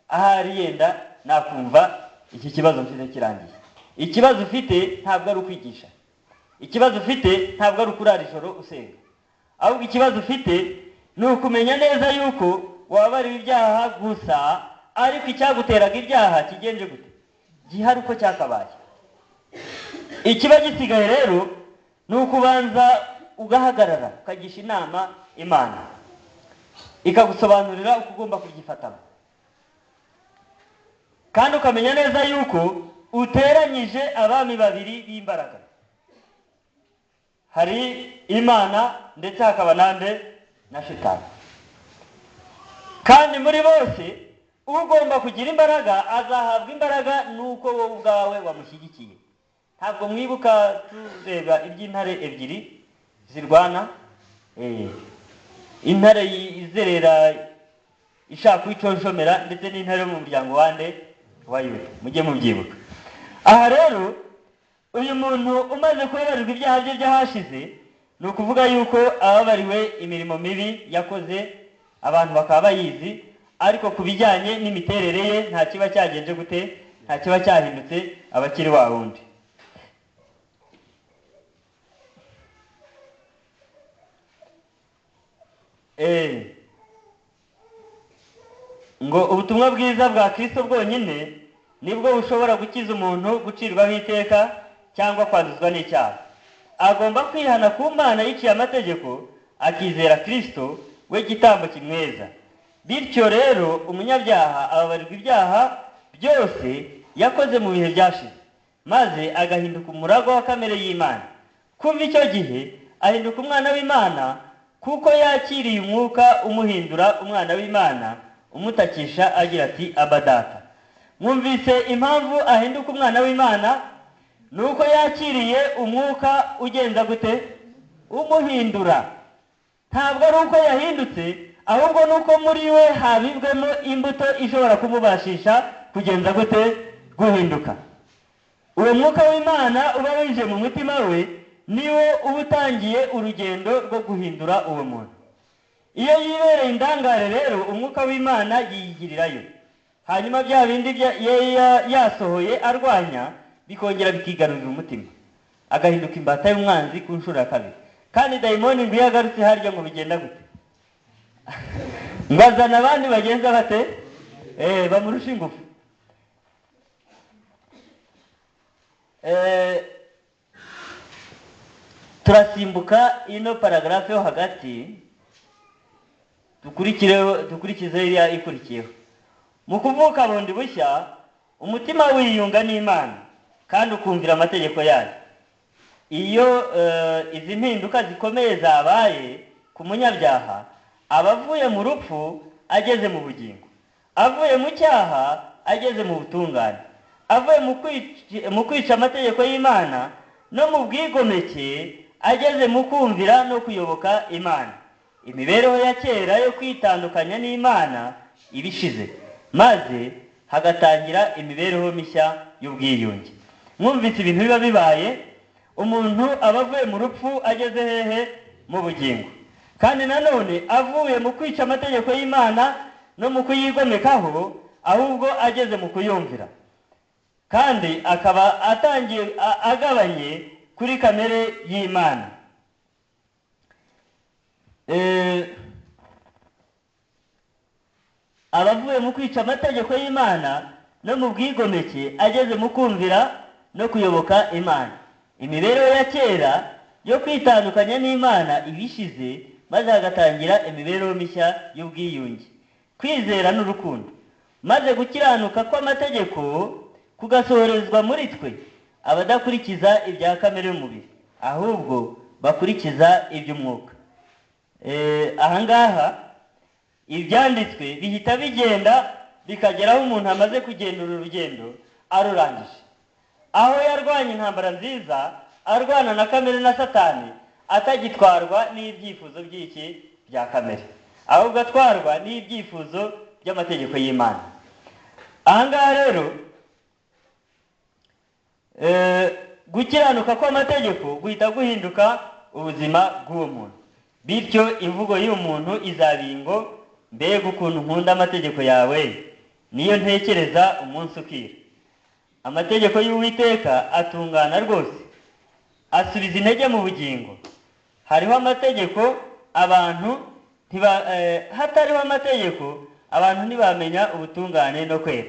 ahari yenda nakumva iki kibazo mfite kirangiye. Ikibazo ufite ntabwo ari ukwigisha, ikibazo ufite ntabwo ari ukurara ijoro usenga, ahubwo ikibazo ufite ni ukumenya neza yuko wabariwe ibyaha gusa, ariko icyaguteraga ibyaha kigenje gute gihari uko cyakabaye. Ikiba gisigaye rero ni ukubanza ugahagarara ukagisha inama Imana, ikagusobanurira uko ugomba kuryifatamo, kandi ukamenya neza yuko uteranyije abami babiri b'imbaraga. Hari Imana ndetse hakaba nande na Shitani, kandi muri bose ugomba kugira imbaraga azahabwa imbaraga nuko wowe ubwawe wamushyigikiye. Ntabwo mwibuka tureba iby'intare ebyiri zirwana, intare izerera ishaka kwiconshomera ndetse n'intare yo mu muryango wande wa Yuda, mujye mubyibuka. Aha rero uyu muntu umaze kubabarirwa ibyaha bye byahashize, ni ukuvuga yuko ababariwe imirimo mibi yakoze, abantu bakaba bayizi, ariko ku bijyanye n'imiterere ye nta kiba cyagenje gute, nta kiba cyahindutse, abakiri wa wundi. Ngo ubutumwa bwiza bwa Kristo bwonyine nibwo bushobora gukiza umuntu gucirwaho iteka cyangwa kwanduzwa n'icyaha. Agomba kwihana ku Mana yiciye amategeko, akizera Kristo we gitambo kimweza. Bityo rero umunyabyaha ababarirwa ibyaha byose yakoze mu bihe byashize, maze agahinduka umuragwa wa kamere y'Imana. Kuva icyo gihe ahinduka umwana w'Imana, kuko yakiriye umwuka umuhindura umwana w'Imana, umutakisha agira ati Abadata. Mwumvise impamvu ahinduka umwana w'Imana? Nuko yakiriye umwuka ugenza gute umuhindura. Ntabwo ari uko yahindutse, ahubwo nuko muri we habibwemo imbuto ishobora kumubashisha kugenza gute guhinduka. Uwo mwuka w'Imana uba winjiye mu mutima we niwo uba utangiye urugendo rwo guhindura uwo muntu. Iyo yibereye indangare rero umwuka w'Imana yiyigirirayo, hanyuma bya bindi yasohoye arwanya bikongera bikigarurira umutima, agahinduka imbata y'umwanzi ku nshuro ya kabiri. Kandi dayimoni ngo iyo agarutse harya ngo bigenda gute? Ngazana abandi bagenza bate? Bamurusha ingufu. Turasimbuka ino paragrafe yo hagati, dukurikize iriya ikurikiyeho. Mu kuvuka bundi bushya umutima wiyunga n'Imana kandi ukumvira amategeko yayo. Iyo izi mpinduka zikomeye zabaye ku munyabyaha, abavuye mu rupfu ageze mu bugingo, avuye mu cyaha ageze mu butungane, avuye mu kwica amategeko y'Imana no mu bwigomeke ageze mu kumvira no kuyoboka Imana. Imibereho ya kera yo kwitandukanya n'Imana ibishize, maze hagatangira imibereho mishya y'ubwiyunge. Mwumvise ibintu biba bibaye, umuntu aba avuye mu rupfu ageze hehe? Mu bugingo. Kandi nanone avuye mu kwica amategeko y'Imana no mu kuyigomekaho, ahubwo ageze mu kuyumvira, kandi akaba atangiye agabanye kuri kamere y'Imana. Abavuye mu kwica amategeko y'Imana no mu bwigomeke ageze mu kumvira no kuyoboka Imana. Imibereho ya kera yo kwitandukanya n'Imana ibishize, maze hagatangira imibereho mishya y'ubwiyunge, kwizera n'urukundo, maze gukiranuka kw'amategeko kugasohorezwa muri twe, abadakurikiza ibya kamere y'umubiri, ahubwo bakurikiza iby'umwuka. Ahangaha ibyanditswe bihita bigenda bikageraho umuntu amaze kugenda uru rugendo arurangije, aho yarwanya intambara nziza arwana na kamere na Satani, atagitwarwa n'ibyifuzo by'iki bya kamere, ahubwo atwarwa n'ibyifuzo by'amategeko y'Imana. Ahangaha rero gukiranuka kw'amategeko guhita guhinduka ubuzima bw'uwo muntu, bityo imvugo y'uwo muntu izabingo, mbega ukuntu nkunda amategeko yawe, niyo ntekereza umunsi ukira. Amategeko y'Uwiteka atungana rwose, asubiza intege mu bugingo. Hariho amategeko abantu hatariho amategeko abantu ntibamenya ubutungane no kwera.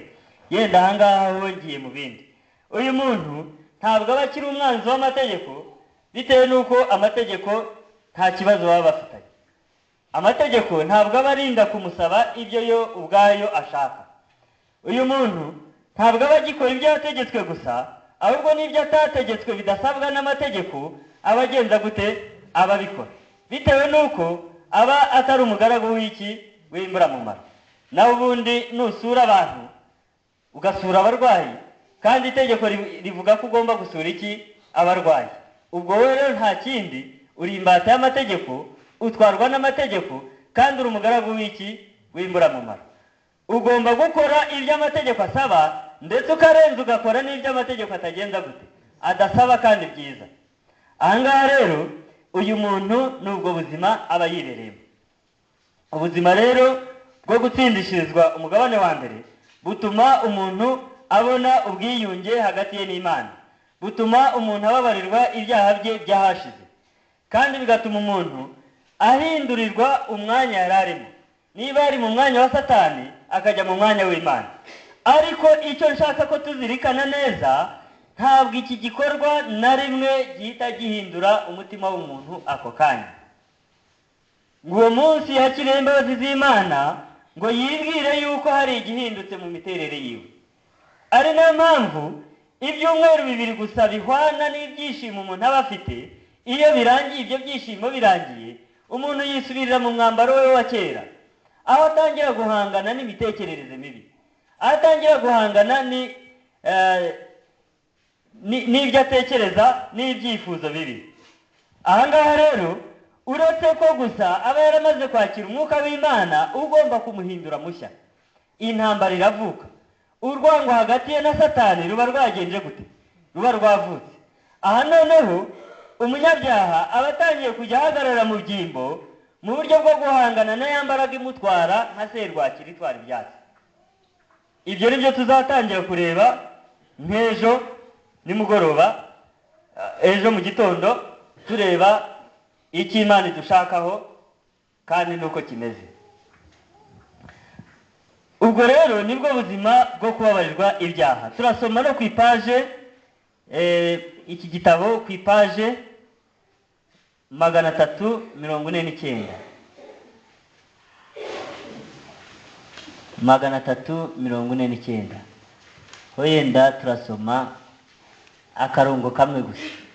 Yenda ahangaha hongiye mu bindi, uyu muntu ntabwo aba akiri umwanzi w'amategeko, bitewe n'uko amategeko nta kibazo baba bafitanye. Amategeko ntabwo aba arinda kumusaba ibyo yo ubwayo ashaka. Uyu muntu ntabwo aba agikora ibyo yategetswe gusa, ahubwo n'ibyo atategetswe bidasabwa n'amategeko aba agenza gute? Aba abikora, bitewe n'uko aba atari umugaragu w'iki? W'imburamumaro. Naho ubundi nusura abantu ugasura abarwayi, kandi itegeko rivuga ko ugomba gusura iki? Abarwayi. Ubwo wowe rero nta kindi, uri imbata y'amategeko, utwarwa n'amategeko, kandi uri umugaragu w'iki? W'imburamumaro. Ugomba gukora ibyo amategeko asaba, ndetse ukarenza ugakora n'ibyo amategeko atagenza gute? Adasaba kandi byiza. Ahangaha rero uyu muntu n'ubwo buzima aba yibereyemo. Ubuzima rero bwo gutsindishirizwa umugabane wa mbere butuma umuntu abona ubwiyunge hagati ye n'Imana, butuma umuntu ababarirwa ibyaha bye byahashize, kandi bigatuma umuntu ahindurirwa umwanya yari arimo. Niba yari mu mwanya wa Satani akajya mu mwanya w'Imana. Ariko icyo nshaka ko tuzirikana neza, ntabwo iki gikorwa na rimwe gihita gihindura umutima w'umuntu ako kanya, ngo uwo munsi yakiriye imbabazi z'Imana ngo yibwire yuko hari igihindutse mu miterere yiwe. Ari nayo mpamvu ibyumweru bibiri gusa bihwana n'ibyishimo umuntu aba afite. Iyo birangiye, ibyo byishimo birangiye, umuntu yisubirira mu mwambaro we wa kera, aho atangira guhangana n'imitekerereze mibi, aho atangira guhangana n'ibyo atekereza n'ibyifuzo bibi. Ahangaha rero uretse ko gusa aba yaramaze kwakira umwuka w'Imana ugomba kumuhindura mushya, intambara iravuka. Urwango hagati ye na Satani ruba rwagenje gute? Ruba rwavutse. Aha noneho umunyabyaha aba atangiye kujya ahagarara mu byimbo mu buryo bwo guhangana na ya mbaraga imutwara nka serwakira itwara ibyatsi. Ibyo ni byo tuzatangira kureba nk'ejo nimugoroba, ejo mu gitondo, tureba icyo Imana idushakaho kandi nuko kimeze. Ubwo rero nibwo buzima bwo kubabarirwa ibyaha. Turasoma no ku ipaje iki gitabo ku ipaje 349. 349. Wenda turasoma akarongo kamwe gusa.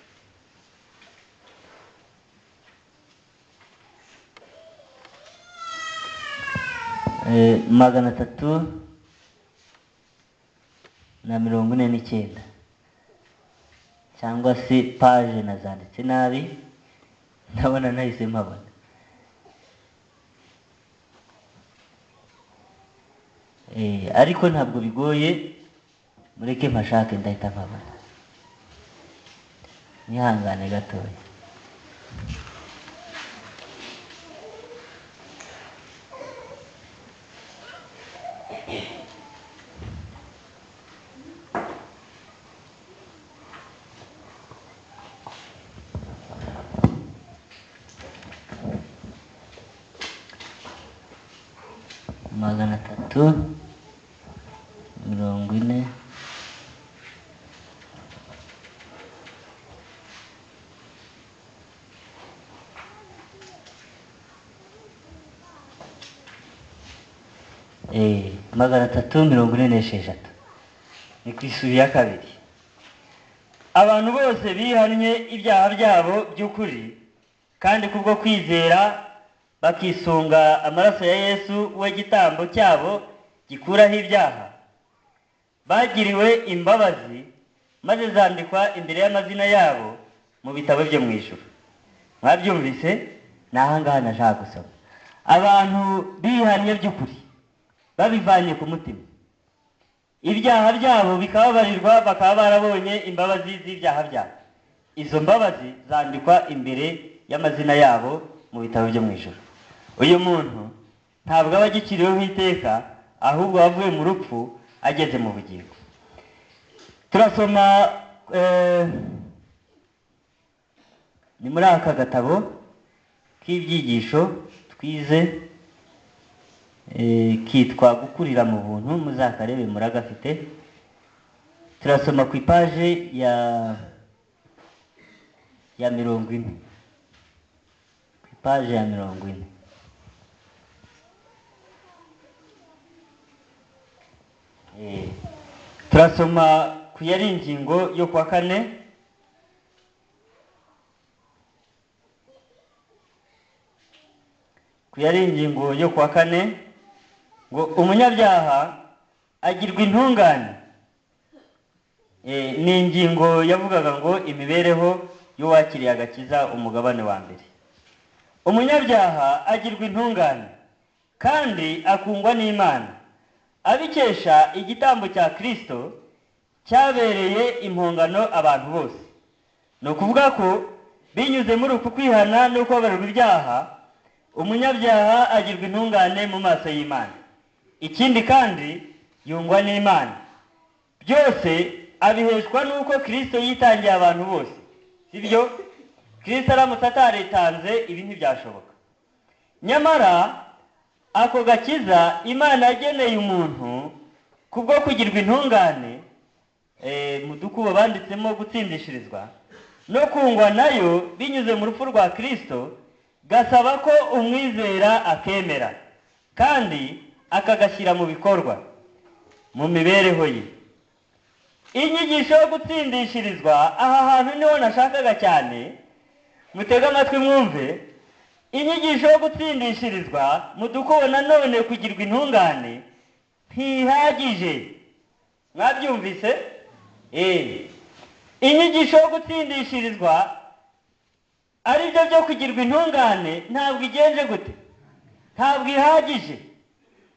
Magana 349 cyangwa se page nazanditse nabi, ndabona nahise mpabona. Ariko ntabwo bigoye, mureke mpashake ndahita mpabona. Nihangane gatoya. Magana 340. Magana 346 ni ku isuri ya kabiri. Abantu bose bihannye ibyaha byabo by'ukuri kandi kubwo kwizera bakisunga amaraso ya Yesu we gitambo cyabo gikuraho ibyaha, bagiriwe imbabazi maze zandikwa imbere y'amazina yabo mu bitabo byo mu ijuru. Mwabyumvise? Nahangaha nashaka gusoma. Abantu bihannye by'ukuri babivanye ku mutima, ibyaha byabo bikababarirwa, bakaba barabonye imbabazi z'ibyaha byabo. Izo mbabazi zandikwa imbere y'amazina yabo mu bitabo byo mu ijuru. Uyu muntu ntabwo aba agiciriweho iteka, ahubwo wavuye mu rupfu ageze mu bugingo. Turasoma ni muri aka gatabo k'ibyigisho twize kitwa gukurira mu buntu, muzakarebe muragafite. Turasoma ku ipaje ya 40. Ku ipaje ya 40. Turasoma ku yari ingingo yo kwa kane. Ku yari ingingo yo kwa kane ngo umunyabyaha agirwa intungane. Ni ingingo yavugaga ngo imibereho y'uwakiriye agakiza umugabane wa mbere. Umunyabyaha agirwa intungane kandi akungwa n'Imana abikesha igitambo cya Kristo cyabereye impongano abantu bose. No kuvuga ko binyuze muri uku kwihana no kubabarirwa ibyaha, umunyabyaha agirwa intungane mu maso y'Imana. Ikindi kandi yungwa n'Imana. Byose abiheshwa nuko Kristo yitangiye abantu bose. Sibyo? Kristo aramutse ataritanze ibi ntibyashoboka. Nyamara ako gakiza Imana yageneye umuntu kubwo kugirwa intungane, mu dukubo banditsemo gutsindishirizwa no kungwa nayo binyuze mu rupfu rwa Kristo, gasaba ko umwizera akemera kandi akagashyira mu bikorwa mu mibereho ye. Inyigisho yo gutsindishirizwa, aha hantu niho nashakaga cyane, mutega amatwi mwumve. Inyigisho yo gutsindishirizwa mu dukubo nanone kugirwa intungane ntihagije. Mwabyumvise? Inyigisho yo gutsindishirizwa ari byo byo kugirwa intungane ntabwo igenje gute? Ntabwo ihagije.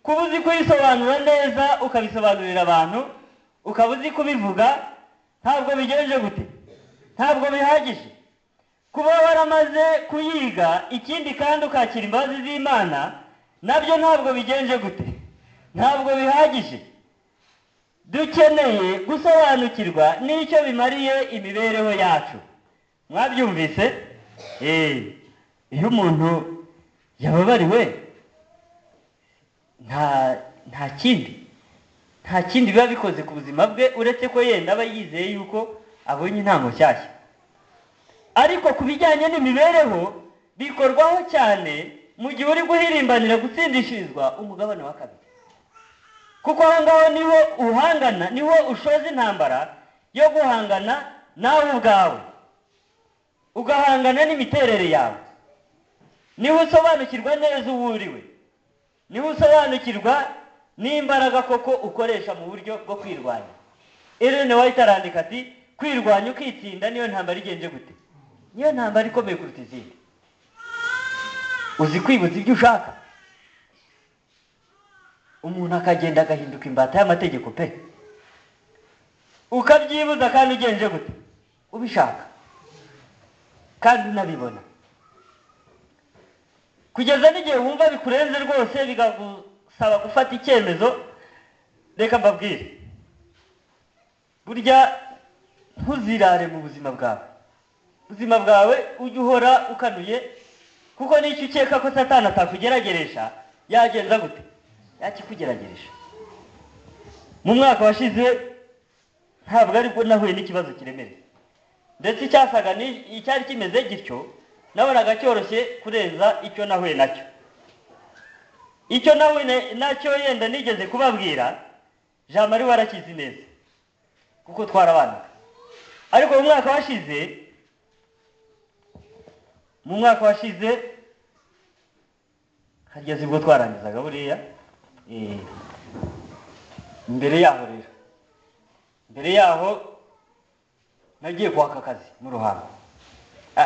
Kuba uzi kuyisobanura neza ukabisobanurira abantu, ukaba uzi kubivuga, ntabwo bigenje gute? Ntabwo bihagije. kuba waramaze kuyiga ikindi kandi ukakira imbabazi z'Imana nabyo ntabwo bigenje gute, ntabwo bihagije. Dukeneye gusobanukirwa n'icyo bimariye imibereho yacu. Mwabyumvise? Iyo umuntu yababariwe nta kindi biba bikoze ku buzima bwe uretse ko yenda aba yizeye yuko abonye intango nshyashya. Ariko ku bijyanye n'imibereho bikorwaho cyane mu gihe uri guhirimbanira gutsindishirizwa umugabane wa kabiri, kuko aho ngaho niho uhangana, niho ushoza intambara yo guhangana nawe ubwawe, ugahangana n'imiterere yawe, niho usobanukirwa neza uwo uriwe, niho usobanukirwa n'imbaraga koko ukoresha mu buryo bwo kwirwanya. Ellen White arandika ati kwirwanya ukitsinda niyo ntambara igenje gute, niyo ntambara ikomeye kuruta izindi. Uzi kwibuza ibyo ushaka, umuntu akagenda agahinduka imbata y'amategeko pe, ukabyibuza kandi ugenje gute, ubishaka kandi unabibona, kugeza n'igihe wumva bikurenze rwose bikagusaba gufata icyemezo. Reka mbabwire, burya ntuzirare mu buzima bwawe, ubuzima bwawe ujye uhora ukanuye, kuko n'icyo ukeka ko Satani atakugerageresha yagenza gute, yakikugerageresha. Mu mwaka washize ntabwo aribwo nahuye n'ikibazo kiremereye, ndetse icyasaga icyari kimeze gityo nabonaga cyoroshye kurenza icyo nahuye nacyo. Icyo nahuye nacyo yenda nigeze kubabwira, Jean Marie warakizi neza kuko twarabanaga. Ariko mu mwaka washize hageze ubwo twarangizaga buriya, mbere yaho nagiye kwaka akazi mu Ruhango.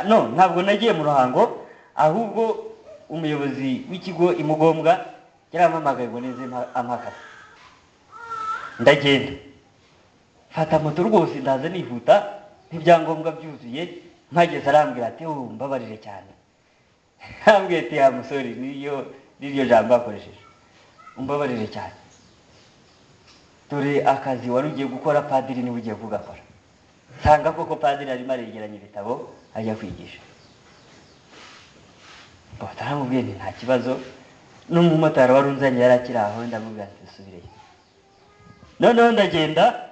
No, ntabwo nagiye mu Ruhango, ahubwo umuyobozi w'ikigo imugombwa yarampamagaye ngo nize amakazi. Ndagenda fata moto rwose ndaza nihuta, n'ibyangombwa byuzuye. Mpageze arambwira ati mbabarire cyane. Ambwiye ati ya musore, niryo jambo akoresheje, umbabarire cyane, dore akazi wari ugiye gukora padiri niwe ugiye kugakora. Sanga koko padiri arimo aregeranya ibitabo ajya kwigisha. Taramubwiye nti nta kibazo, n'umumotari wari unzanye yarakiri aho, ndamubwira ati dusubireyo. Noneho ndagenda,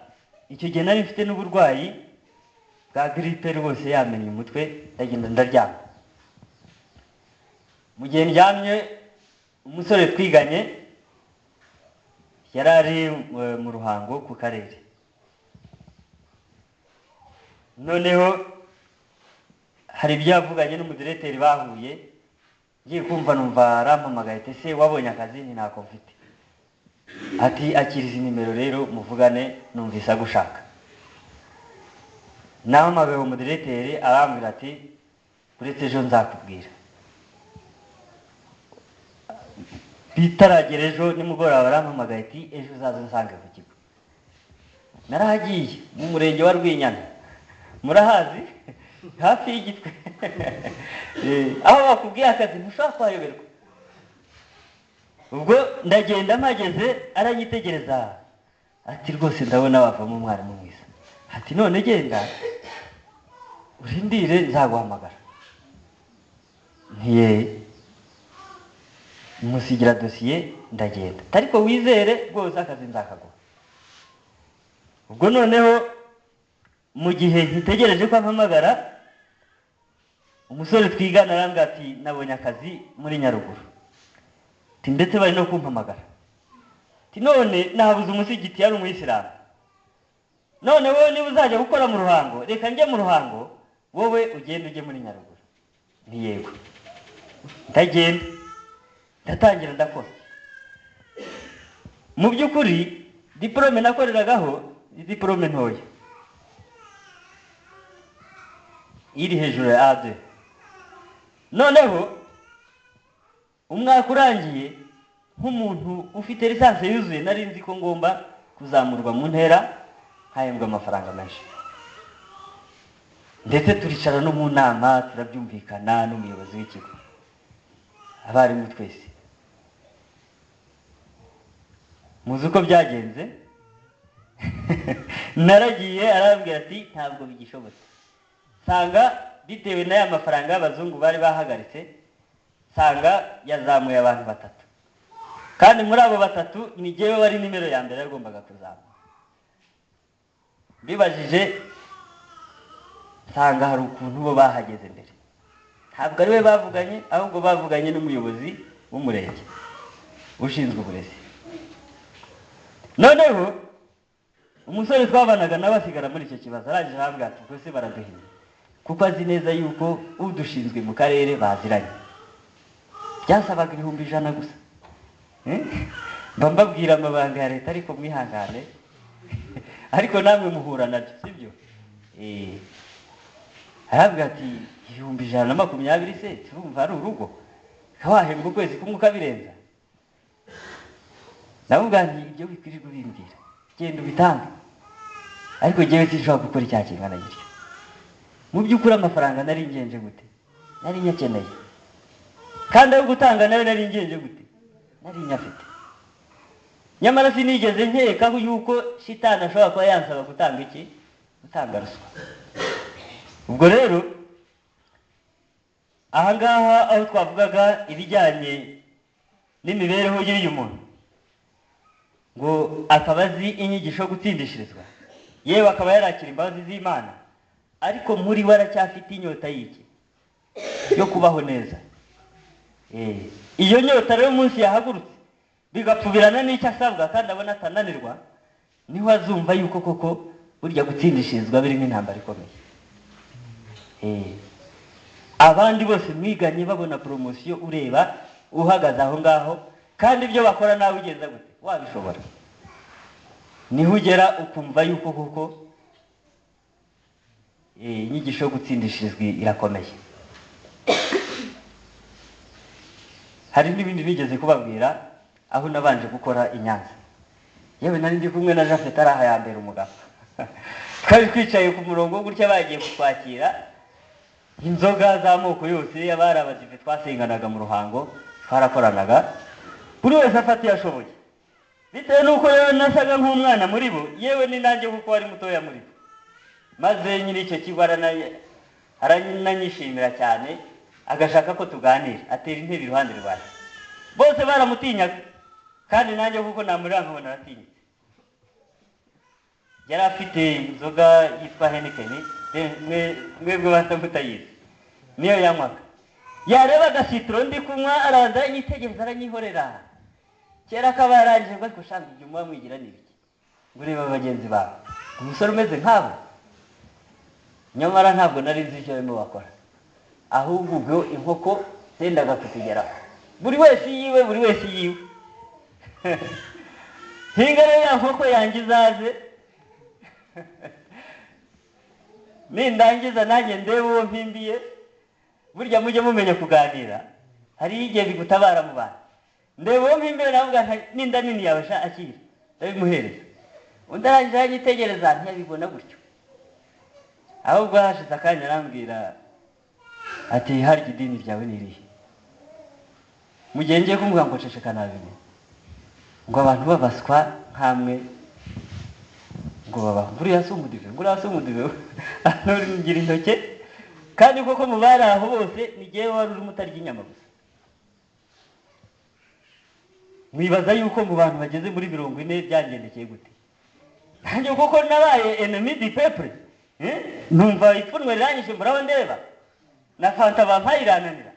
icyo gihe nari mfite n'uburwayi bwa gripe rwose yamenye umutwe, ndagenda ndaryama. Mu gihe ndyamye, umusore twiganye yari ari mu Ruhango ku karere. Noneho hari ibyo yavuganye n'umudirekiteri bahuye, ngiye kumva numva arampamagaye ati se wabonye akazi? Nti ntako mfite. Ati akiriza nimero rero muvugane, numvise agushaka. Nahamagaye umudirekiteri arambwira ati uretse ejo nzakubwira. Bitaragera ejo nimugoroba arampamagaye ati ejo uzaze nsange ku kigo. Narahagiye mu murenge wa Rwinyana, murahazi, hafi y'Igitwe. Aho bakubwiye akazi ntushobora kuhayoberwa. Ubwo ndagenda, mpageze aranyitegereza ati rwose ndabona wavamo umwarimu mwiza. Ati none genda urindire nzaguhamagara. Ntiye musigira dosiye ndagenda, ariko wizere rwose akazi nzakaguha. Ubwo noneho mu gihe nkitegereje ko ampamagara, umusore twigana arambwira ati nabonye akazi muri Nyaruguru. Ati ndetse bari no kumpamagara. Ati none nabuze umusigiti yari umuyisilamu. None wowe niba uzajya gukora mu Ruhango, reka njye mu Ruhango, wowe ugende ujye muri Nyaruguru. Nti yego. Ndagenda, ndatangira ndakora. Mu by'ukuri diplome nakoreragaho ni diplome ntoya, iri hejuru ya A2. Noneho umwaka urangiye, nk'umuntu ufite lisansi yuzuye, nari nzi ko ngomba kuzamurwa mu ntera, hahembwa amafaranga menshi. ndetse turicara no mu nama turabyumvikana n'umuyobozi w'ikigo, abarimu twese. Muzi uko byagenze? Naragiye arambwira ati ntabwo bigishobotse. Sanga bitewe n'aya mafaranga y'abazungu bari bahagaritse, sanga yazamuye abantu 3, kandi muri abo 3 ni jewe wari nimero ya mbere yagombaga kuzamuka. Bibajije sanga hari ukuntu bo bahageze mbere, ntabwo ari we bavuganye, ahubwo bavuganye n'umuyobozi w'umurenge ushinzwe uburezi. Noneho umusore twabanaga nawe asigara muri icyo kibazo, arangije arambwira ati kose baraduhiye, kuko azi neza yuko udushinzwe mu karere baziranye. Byasabaga 100,000 gusa. Mbabwira amabanga ya leta ariko mwihangane, ariko namwe muhura nabyo, sibyo? Arambwira ati 120 se turumva ari urugo, wahembwa ukwezi kumwe ukabirenza. Navuga nti ibyo bikwiriye kubimbwira, genda ubitanga, ariko jewe sinshobora gukora icyaha kingana gityo. Mu by'ukuri amafaranga nari ngenje gute? Nari nyakeneye, kandi ayo gutanga nayo nari ngenje gute? Nari nyafite. Nyamara sinigeze nkeka yuko shitani ashobora kuba yansaba gutanga iki? Gutanga ruswa. Ubwo rero ahangaha aho twavugaga ibijyanye n'imibereho y'uyu muntu, ngo akaba azi inyigisho gutsindishirizwa, yewe akaba yarakira imbabazi z'Imana, ariko muri we aracyafite inyota y'iki? Yo kubaho neza. Iyo nyota rero munsi yahagurutse bigapfubirana n'icyo asabwa kandi abona atananirwa, niho azumva yuko koko burya gutsindishirizwa biri nk'intambara ikomeye. Abandi bose mwiganye babona promotion, ureba uhagaze aho ngaho, kandi ibyo bakora nawe ugenza gute? Wabishobora. Niho ugera ukumva yuko koko inyigisho gutsindishirizwa irakomeye. Hari n'ibindi nigeze kubabwira aho nabanje gukora i Nyanza. Yewe nari ndi kumwe na Jafet araha ya mbere umugabo. Twari twicaye ku murongo gutya bagiye kutwakira, inzoga z'amoko yose y'abari abadive twasenganaga mu ruhango twarakoranaga, buri wese afata yashoboye, bitewe nuko yewe nasaga nk'umwana muri bo, yewe ni nanjye kuko wari mutoya muri bo. Maze nyiri icyo kigo arananyishimira cyane, agashaka ko tuganira, atera intebe iruhande rwanjye. Bose baramutinyaga, kandi nanjye kuko namurira nkabona aratinyitse. Yari afite inzoga yitwa Heineken, mwebwe batamutayizi, niyo yanywaga. Yareba agasitiro ndi kunywa, araza yitegereza aranyihorera. Kera akaba yarangije ngo kushanga ibyo muba mwigira n'ibiki, ngo ureba bagenzi bawe, umusore umeze nkabo. Nyamara ntabwo nari nzi icyo barimo bakora, ahubwo ubwo inkoko zendaga kutugeraho, buri wese yiwe, buri wese yiwe. Hingara ya nkoko yanjye izaze, nindangiza nanjye ndebe uwo mpimbiye. Burya mujye mumenya kuganira, hari igihe bigutabara mu bantu. Ndebe uwo mpimbiye navuga ninda nini yawe sha akira, ndabimuhereza. Undi arangije yitegereza ntiyabibona gutyo, ahubwo hashize akanya arambwira ati harya idini ryawe ni irihe? Mu gihe ngiye kumubwira ngo ceceka nabimenye, ngo abantu babaswa nkamwe ngo baba nguriya se umudive, nguriya se umudive, ngira intoke, kandi koko mu bari aho bose ni jyewe wari urimo utarya inyama gusa. Mwibaza yuko mu bantu bageze muri 40 byangendekeye gute? Nanjye koko nabaye ennemi du peuple, numva ipfunwe riranyishe mburaho ndeba, na fanta bampayirananira.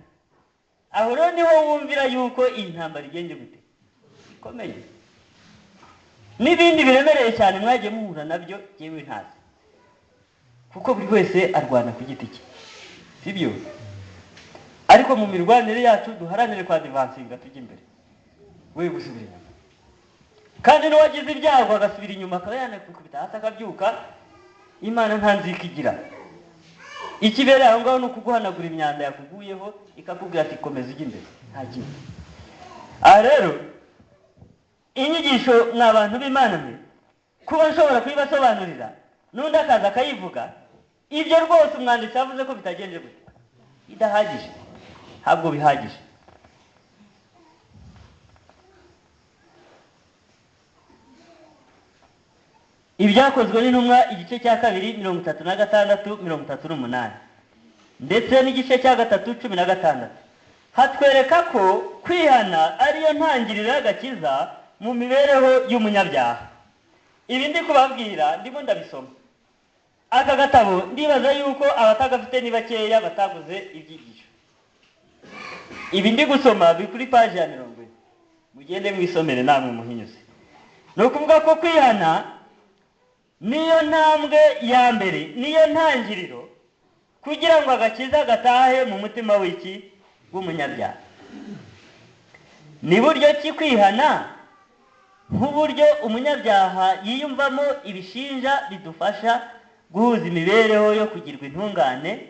Aho rero niho wumvira yuko intambara igende gute? Ikomeye. N'ibindi biremereye cyane mwagiye muhura nabyo yewe ntazi, kuko buri wese arwana ku giti cye, sibyo? Ariko mu mirwanire yacu duharanire kwa advancinga tujye imbere, we gusubira inyuma. Kandi n'uwagize ibyago agasubira inyuma akaba yanakubita hasi akabyuka, Imana nta nzika igira. Ikibere aho ngaho no kuguhanagura imyanda yakuguyeho ikakubwira ati komeza ujye imbere, nta kindi. Rero inyigisho n'abantu b'Imana mwe kuba nshobora kuyibasobanurira n'undi akaza akayivuga, ibyo rwose umwanditsi yavuze ko bitagenje gutya, bidahagije, ntabwo bihagije. Ibyakozwe n'intumwa igice cya 2 36 38 ndetse n'igice cya 3 16 hatwereka ko kwihana ariyo ntangiriro y'agakiza mu mibereho y'umunyabyaha. Ibi ndi kubabwira ndimo ndabisoma. Aka gatabo ndibaza yuko abatagafite ni bakeya bataguze ibyigisho. Ibi ndi gusoma bikuri page ya 40. Mugende mwisomere namwe muhinyuze. No kuvuga ko kwihana niyo ntambwe ya mbere, niyo ntangiriro kugira ngo agakiza gatahe mu mutima w'iki w'umunyabyaha. Ni buryo ki kwihana? Nk'uburyo umunyabyaha yiyumvamo ibishinja bidufasha guhuza imibereho yo kugirwa intungane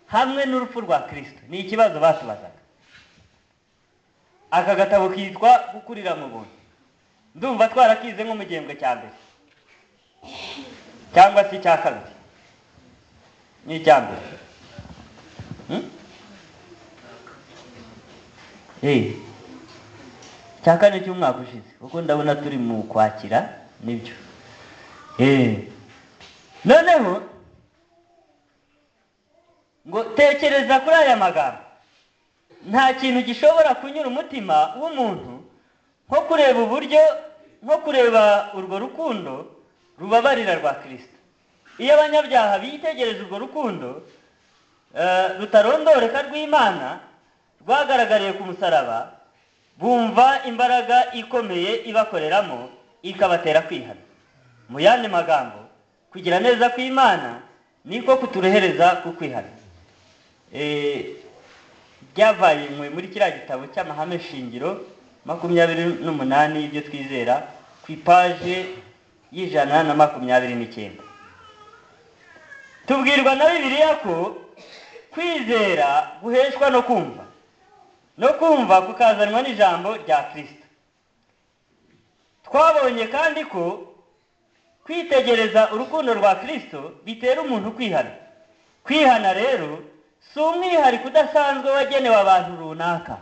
hamwe n'urupfu rwa Kristo. Ni ikibazo batubazaga. Aka gatabo kitwa gukurira mu buntu. Ndumva twarakize nko mu gihembwe cya mbere cyangwa se cya kabiri. Ni cya mbere. Cya kane cy'umwaka ushize kuko ndabona turi mu kwakira nibyo. Noneho ngo tekereza kuri aya magambo. Nta kintu gishobora kunyura umutima w'umuntu nko kureba uburyo, nko kureba urwo rukundo rubabarira rwa Kristo. Iyo abanyabyaha bitegereje urwo rukundo rutarondoreka rw'Imana rwagaragariye ku musaraba, bumva imbaraga ikomeye ibakoreramo ikabatera kwihana. Mu yandi magambo, kugira neza kw'Imana niko kuturehereza ku kwihana. Byavanywe muri kiriya gitabo cy'amahame shingiro 28 ibyo twizera ku ipaje y'129. Tubwirwa na Bibiliya ko kwizera guheshwa no kumva, no kumva kukazanwa n'ijambo rya Kristo. Twabonye kandi ko kwitegereza urukundo rwa Kristo bitera umuntu kwihana. Kwihana rero si umwihariko udasanzwe wagenewe abantu runaka.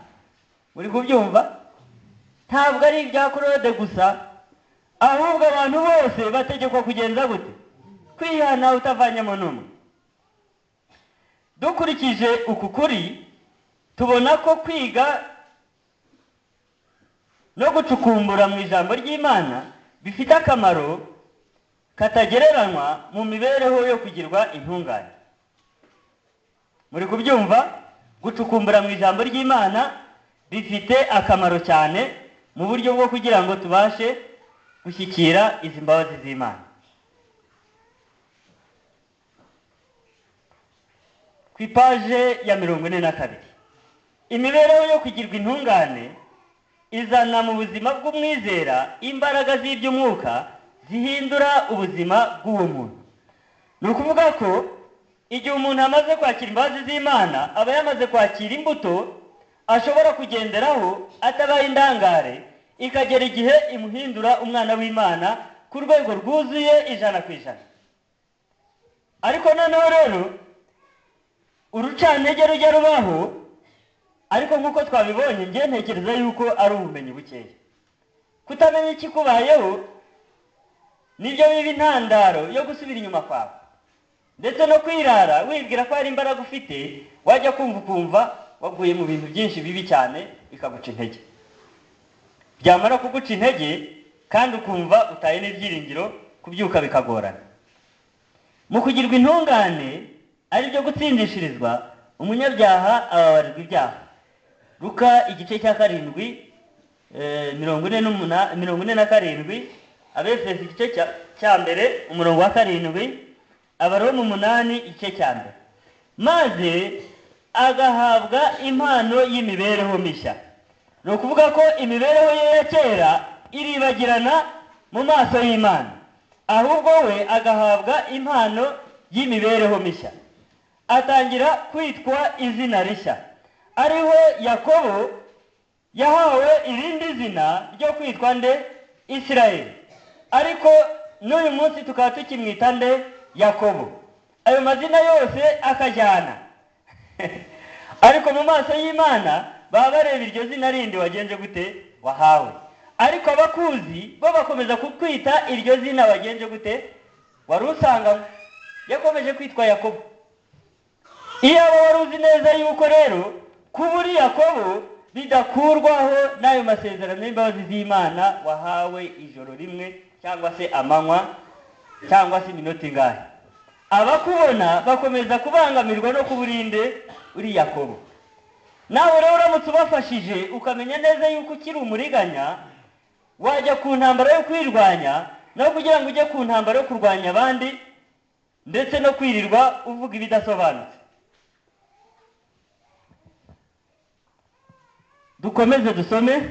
Muri kubyumva? Ntabwo ari ibya Claude gusa, ahubwo abantu bose bategekwa kugenza gute? Kwihana utavanyemo n'umwe. Dukurikije uku kuri, tubona ko kwiga no gucukumbura mu ijambo ry'Imana bifite akamaro katagereranywa mu mibereho yo kugirwa intungane. Muri kubyumva? Gucukumbura mu ijambo ry'Imana bifite akamaro cyane mu buryo bwo kugira ngo tubashe gushyikira izi mbabazi z'Imana. Ku ipaje ya 42, imibereho yo kugirwa intungane izana mu buzima bw'umwizera imbaraga z'iby'umwuka zihindura ubuzima bw'uwo muntu. Ni ukuvuga ko igihe umuntu amaze kwakira imbabazi z'Imana aba yamaze kwakira imbuto ashobora kugenderaho atabaye indangare, ikagera igihe imuhindura umwana w'Imana ku rwego rwuzuye 100%. Ariko noneho rero urucantege rujya rubaho, ariko nk'uko twabibonye ngiye ntekereza yuko ari ubumenyi bukeya. Kutamenya ikikubayeho nibyo biba intandaro yo gusubira inyuma kwawe, ndetse no kwirara wibwira ko hari imbaraga ufite, wajya kumva waguye mu bintu byinshi bibi cyane bikaguca intege. Byamara kuguca intege kandi ukumva utaye n'ibyiringiro, kubyuka bikagorana. Mu kugirwa intungane ari byo gutsindishirizwa, umunyabyaha ababarirwa ibyaha. Luka igice cya 7:47, Abefesi igice cya mbere umurongo wa 7, Abaroma 8 igice cya mbere. Maze agahabwa impano y'imibereho mishya. Ni ukuvuga ko imibereho ye ya kera iribagirana mu maso y'Imana, ahubwo we agahabwa impano y'imibereho mishya. Atangira kwitwa izina rishya, ariho Yakobo yahawe irindi zina ryo kwitwa nde? Isirayeli. Ariko n'uyu munsi tukaba tukimwita nde? Yakobo. ayo mazina yose akajyana. Ariko mu maso y'Imana baba bareba iryo zina rindi wagenje gute wahawe. Ariko abakuzi bo bakomeza kukwita iryo zina wagenje gute wari usanga yakomeje kwitwa Yakobo. Iyo wari uzi neza yuko rero kuburi Yakobo bidakurwaho n'ayo masezerano y'imbabazi z'Imana wahawe ijoro rimwe cyangwa se amanywa cyangwa se iminota ingahe, abakubona bakomeza kubangamirwa no kuburinde uri Yakobo. Nawe rero uramutse ubafashije ukamenya neza yuko ukiri umuriganya, wajya ku ntambara yo kwirwanya no kugira ngo ujye ku ntambara yo kurwanya abandi ndetse no kwirirwa uvuga ibidasobanutse. Dukomeze dusome.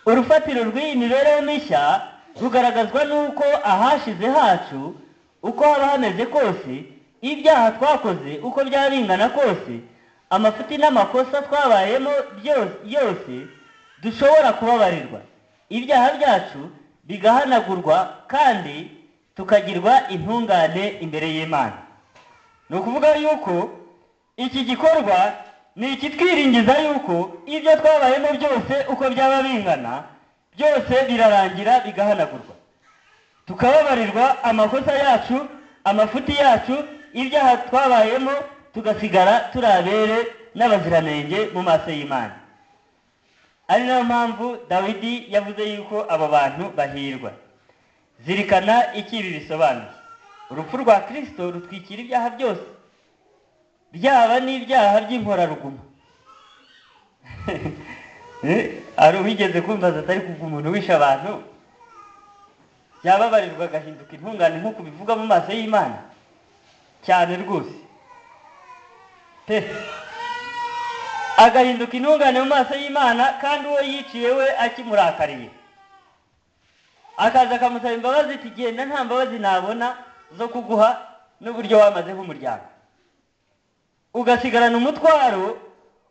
Urufatiro rw'iyi mibereho mishya rugaragazwa n'uko ahashize hacu uko haba hameze kose, ibyaha twakoze uko byaba bingana kose, amafuti n'amakosa twabayemo yose dushobora kubabarirwa, ibyaha byacu bigahanagurwa kandi tukagirwa intungane imbere y'Imana. Ni ukuvuga yuko iki gikorwa ni ikitwiringiza yuko ibyo twabayemo byose uko byaba bingana byose birarangira bigahanagurwa, tukababarirwa amakosa yacu, amafuti yacu, ibyaha twabayemo, tugasigara turabere n'abaziranenge mu maso y'Imana. Ari nayo mpamvu Dawidi yavuze yuko aba bantu bahirwa. Zirikana iki ibi bisobanuye. Urupfu rwa Kristo rutwikira ibyaha byose, byaba n'ibyaha by'inkoraruguma. Ari wigeze kumvaza atari kuva umuntu wishe abantu yababarirwa agahinduka intungane nk'uko bivuga mu maso y'Imana cyane rwose pe, agahinduka intungane mu maso y'Imana kandi uwo yiciye we akimurakariye akaza akamusaba imbabazi ati genda nta mbabazi nabona zo kuguha n'uburyo wamaze nk'umuryango, ugasigarana umutwaro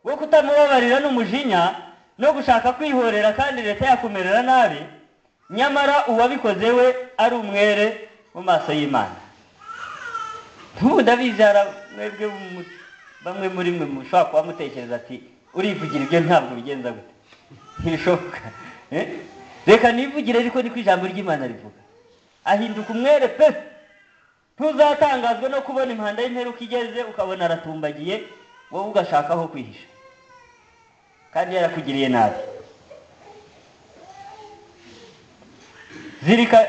wo kutamubabarira n'umujinya no gushaka kwihorera kandi leta yakumerera nabi, nyamara uwabikoze we ari umwere mu maso y'Imana. Ndabizara mwebwe bamwe muri mwe mushobora kuba mutekereza ati urivugira ibyo ntabwo bigenza gute, ntibishoboka. Reka nivugire ariko niko ijambo ry'Imana rivuga. Ahinduka umwere pe, ntuzatangazwe no kubona impanda y'imperuka igeze ukabona aratumbagiye wowe ugashaka aho kwihisha kandi yarakugiriye nabi. Zirika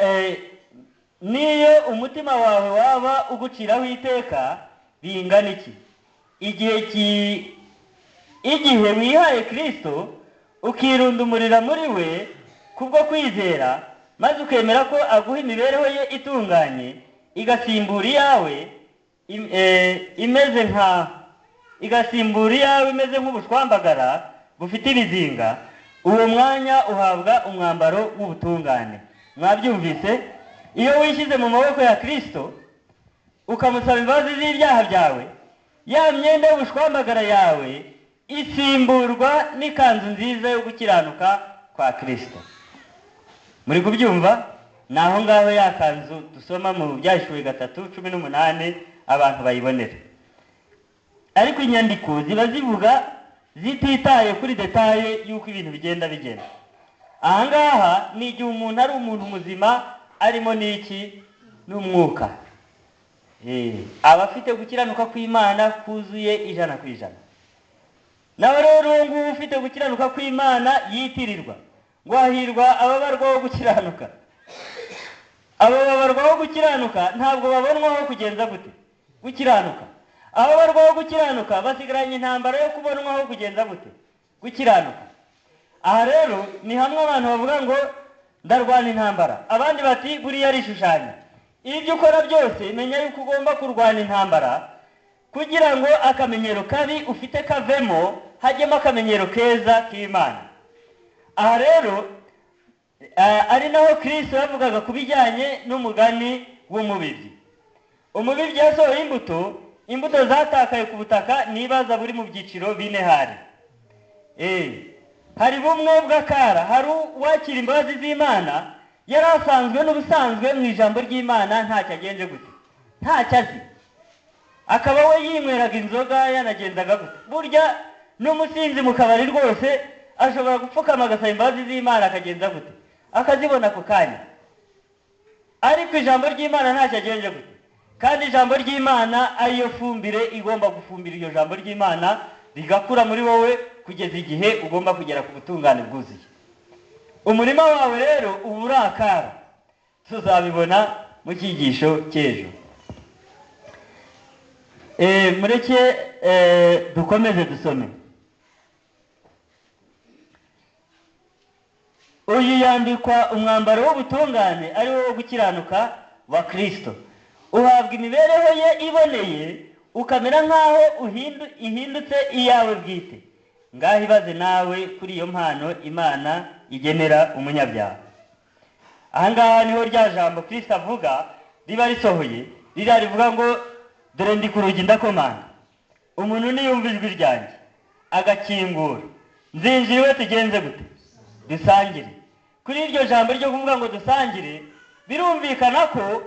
niyo umutima wawe waba uguciraho iteka bingana iki, igihe wihaye Kristo ukirundumurira muri we kubwo kwizera, maze ukemera ko aguha imibereho ye itunganye igasimbura iyawe imeze nk'ubushwambagara bufite ibizinga, uwo mwanya uhabwa umwambaro w'ubutungane. Mwabyumvise? Iyo wishyize mu maboko ya Kristo ukamusaba imbabazi z'ibyaha byawe, ya myenda y'ubushwambagara yawe isimburwa n'ikanzu nziza yo gukiranuka kwa Kristo. Muri kubyumva? Naho ngaho ya kanzu dusoma mu Byahishuwe 3:18 abantu bayibonera. Ariko inyandiko ziba zivuga zititaye kuri detaye yuko ibintu bigenda. Aha ngaha ni igihe umuntu ari umuntu muzima arimo n'iki n'umwuka, abafite gukiranuka kw'Imana kuzuye 100%. Nawe rero ngo ufite gukiranuka kw'Imana yitirirwa ngo ahirwa ababarwaho gukiranuka. Ababarwaho gukiranuka ntabwo babonwaho kugenza gute gukiranuka. Ababarwaho gukiranuka basigaranye intambara yo kubonwaho kugenza gute gukiranuka. Aha rero ni hamwe abantu bavuga ngo ndarwana intambara, abandi bati buriya rishushanya. Ibyo ukora byose menya yuko ugomba kurwana intambara kugira ngo akamenyero kabi ufite kavemo hajyemo akamenyero keza k'Imana. Aha rero ari naho Kristo yavugaga kubijyanye n'umugani w'umubibyi. Umubibyi yasohoye imbuto zatakaye ku butaka nibaza buri mu byiciro 4 hari. Hari bumwe bw'akara, hari uwakira imbabazi z'Imana yari asanzwe n'ubusanzwe mu ijambo ry'Imana ntacyo agenje gute, ntacyo azi, akaba we yinyweraga inzoga yanagendaga gute. Burya n'umusinzi mu kabari rwose ashobora gupfukama agasaba imbabazi z'Imana akagenza gute, akazibona ako kanya. Ariko ijambo ry'Imana ntacyo agenje gute, kandi ijambo ry'Imana ariyo fumbire igomba gufumbira iryo jambo ry'Imana rigakura muri wowe kugeza igihe ugomba kugera ku butungane bwuzuye. Umurima wawe rero uba urakara, tuzabibona mu cyigisho cy'ejo. Mureke dukomeze dusome. Uyu yambikwa umwambaro w'ubutungane ari wo gukiranuka wa Kristo. Uhabwa imibereho ye iboneye, ukamera nk'aho ihindutse iyawe bwite. Ngaho ibaze nawe kuri iyo mpano Imana igenera umunyabyaha. Ahangaha niho rya jambo Kristo avuga riba risohoye, ririya rivuga ngo dore ndi ku rugi ndakomanga, umuntu niyumva ijwi ryanjye agakingura, nzinjira iwe tugenze gute, dusangire. Kuri iryo jambo ryo kuvuga ngo dusangire, birumvikana ko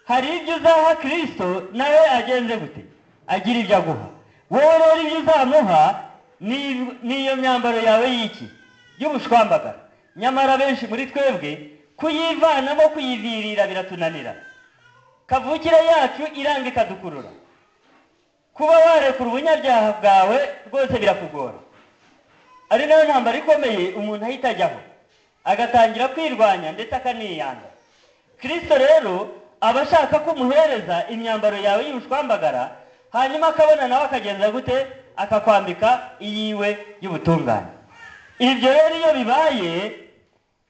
hari ibyo uzaha Kristo nawe agenze gute, agira ibyo aguha. Wowe rero ibyo uzamuha niyo myambaro yawe y'iki, y'ubushwambagara. Nyamara benshi muri twebwe kuyivanamo, kuyivirira biratunanira. Kavukire yacu iranga ikadukurura. Kuba warekura ubunyabyaha bwawe rwose birakugora. Ari nayo ntambara ikomeye umuntu ahita ajyaho, agatangira kwirwanya ndetse akaniyanga. Kristo rero aba ashaka ko umuhereza imyambaro yawe y'ubushwambagara, hanyuma akabona nawe akagenza gute, akakwambika iyiwe y'ubutungane. Ibyo rero iyo bibaye,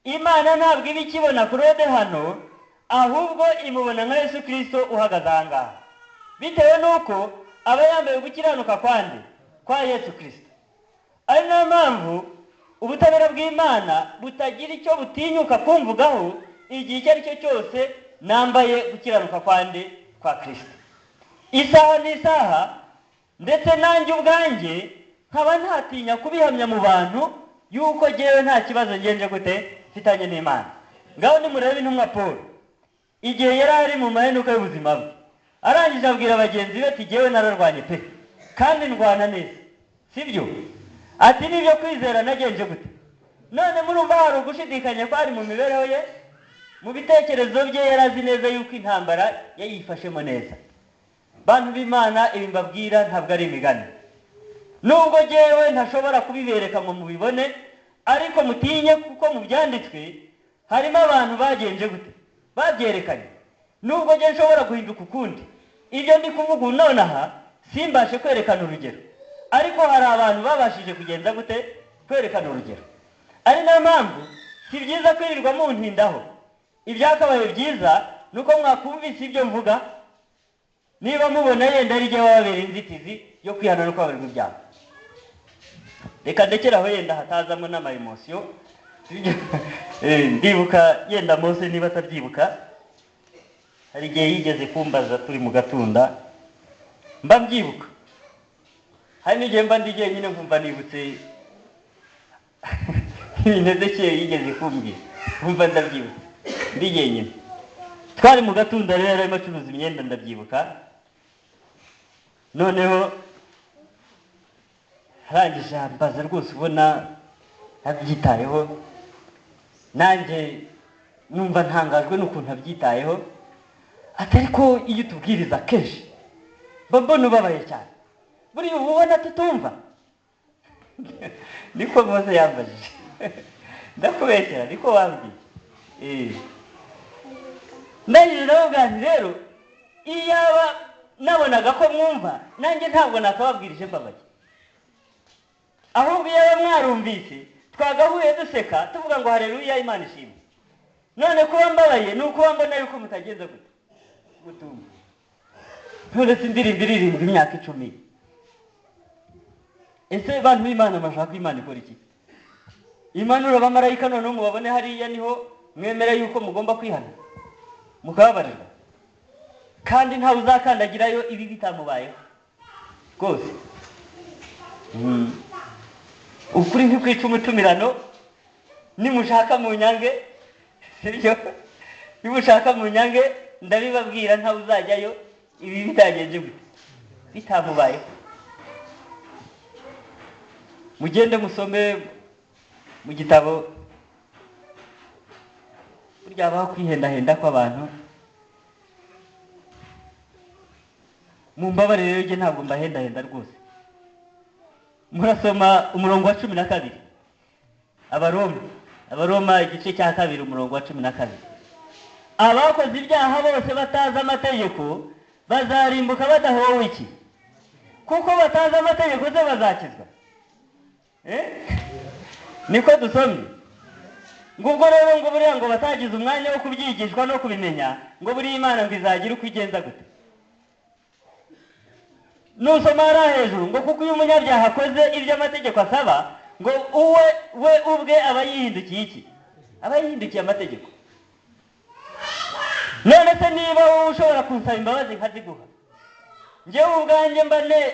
Imana ntabwo iba ikibona Claude hano, ahubwo imubona nka Yesu Kristo uhagaze ahangaha, bitewe n'uko aba yambaye gukiranuka kwande, kwa Yesu Kristo. Ari nayo mpamvu ubutabera bw'Imana butagira icyo butinyuka kumvugaho igihe icyo ari cyo cyose nambaye gukiranuka kwande, kwa Kristo. Isaha n'isaha, ndetse nanjye ubwanjye nkaba ntatinya kubihamya mu bantu yuko jyewe nta kibazo ngenje gute mfitanye n'Imana. Ngaho nimurebe intumwa Paul, igihe yari ari mu mahenuka y'ubuzima bwe, arangije abwira bagenzi be ati jyewe nararwanye pe, kandi ndwana neza, sibyo? Ati nibyo kwizera nagenje gute. None murumva hari ugushidikanya ko ari mu mibereho ye, mu bitekerezo bye yari azi neza yuko intambara yayifashemo neza. Bantu b'Imana, ibi mbabwira ntabwo ari imigani. Nubwo jyewe ntashobora kubibereka ngo mubibone, ariko mutinye kuko mu byanditswe harimo abantu bagenje gute, babyerekanye. Nubwo jye nshobora guhinduka ukundi, ibyo ndi kuvuga nonaha simbashe kwerekana urugero, ariko hari abantu babashije kugenza gute, kwerekana urugero. Ari nayo mpamvu si byiza kwirirwa muntindaho. Ibyakabaye byiza nuko mwakumvise ibyo mvuga, niba mubona yenda ari jye wababera inzitizi yo kwihana no kwabarirwa ibyaha. Reka ndekeraho yenda hatazamo n'ama-emotion. Ndibuka yenda Mose niba atabyibuka, hari igihe yigeze kumbaza turi mu gatunda, mba mbyibuka. Hari n'igihe mba ndi jyenyine nkumva nibutse Ezekiyeli yigeze kumbwira, nkumva ndabyibutse ndi jyenyine. Twari mu gatunda rero arimo acuruza imyenda, ndabyibuka. Noneho arangije ambaza rwose ubona abyitayeho, nanjye numva ntangajwe n'ukuntu abyitayeho. Ati ariko iyo utubwiriza kenshi mba mbona ubabaye cyane, buriya uba ubona tutumva. Niko Mose yambajije. Ndakubeshyera, niko wambwiye. Ndangije nawe ubwanjye rero, iyaba nabonaga ko mwumva, nanjye ntabwo nakababwirije mbabaye. Ahubwo iyo mwarumvise twagahuye duseka tuvuga ngo haleluya, Imana ishimwe. None kuba mbabaye ni ukuba mbona yuko mutagenze gute, gutumva. None sindirimba iririmba imyaka 10. Ese bantu b'Imana bashaka Imana ikora iki? Imanura abamarayika none mubabone hariya niho mwemera yuko mugomba kwihana, mukababarirwa, kandi ntawe uzakandagirayo ibi bitamubayeho rwose. Ukuri ntikwica umutumirano, nimushaka mu nyange, sibyo? Nimushaka mu nyange ndabibabwira ntawe uzajyayo ibi bitagenje gute. bitamubayeho. Mugende musome mu gitabo, burya habaho kwihendahenda kw'abantu. Mumbabarire rero, ntabwo mbahendahenda rwose. Murasoma umurongo wa 12, Abaroma igice cya 2 umurongo wa 12. Abakoze ibyaha bose batazi amategeko bazarimbuka badahowe iki? Kuko batazi amategeko ze bazakizwa. Niko dusomye. Ngubwo rero ngo buriya ngo batagize umwanya wo kubyigishwa no kubimenya, ngo buri Imana ngo izagira uko igenza gute. Nusoma hariya hejuru ngo kuko uyu munyabyaha akoze ibyo amategeko asaba, ngo we ubwe aba yihindukiye iki? Aba yihindukiye amategeko. None se niba wowe ushobora kunsaba imbabazi nkaziguha, njyewe ubwanjye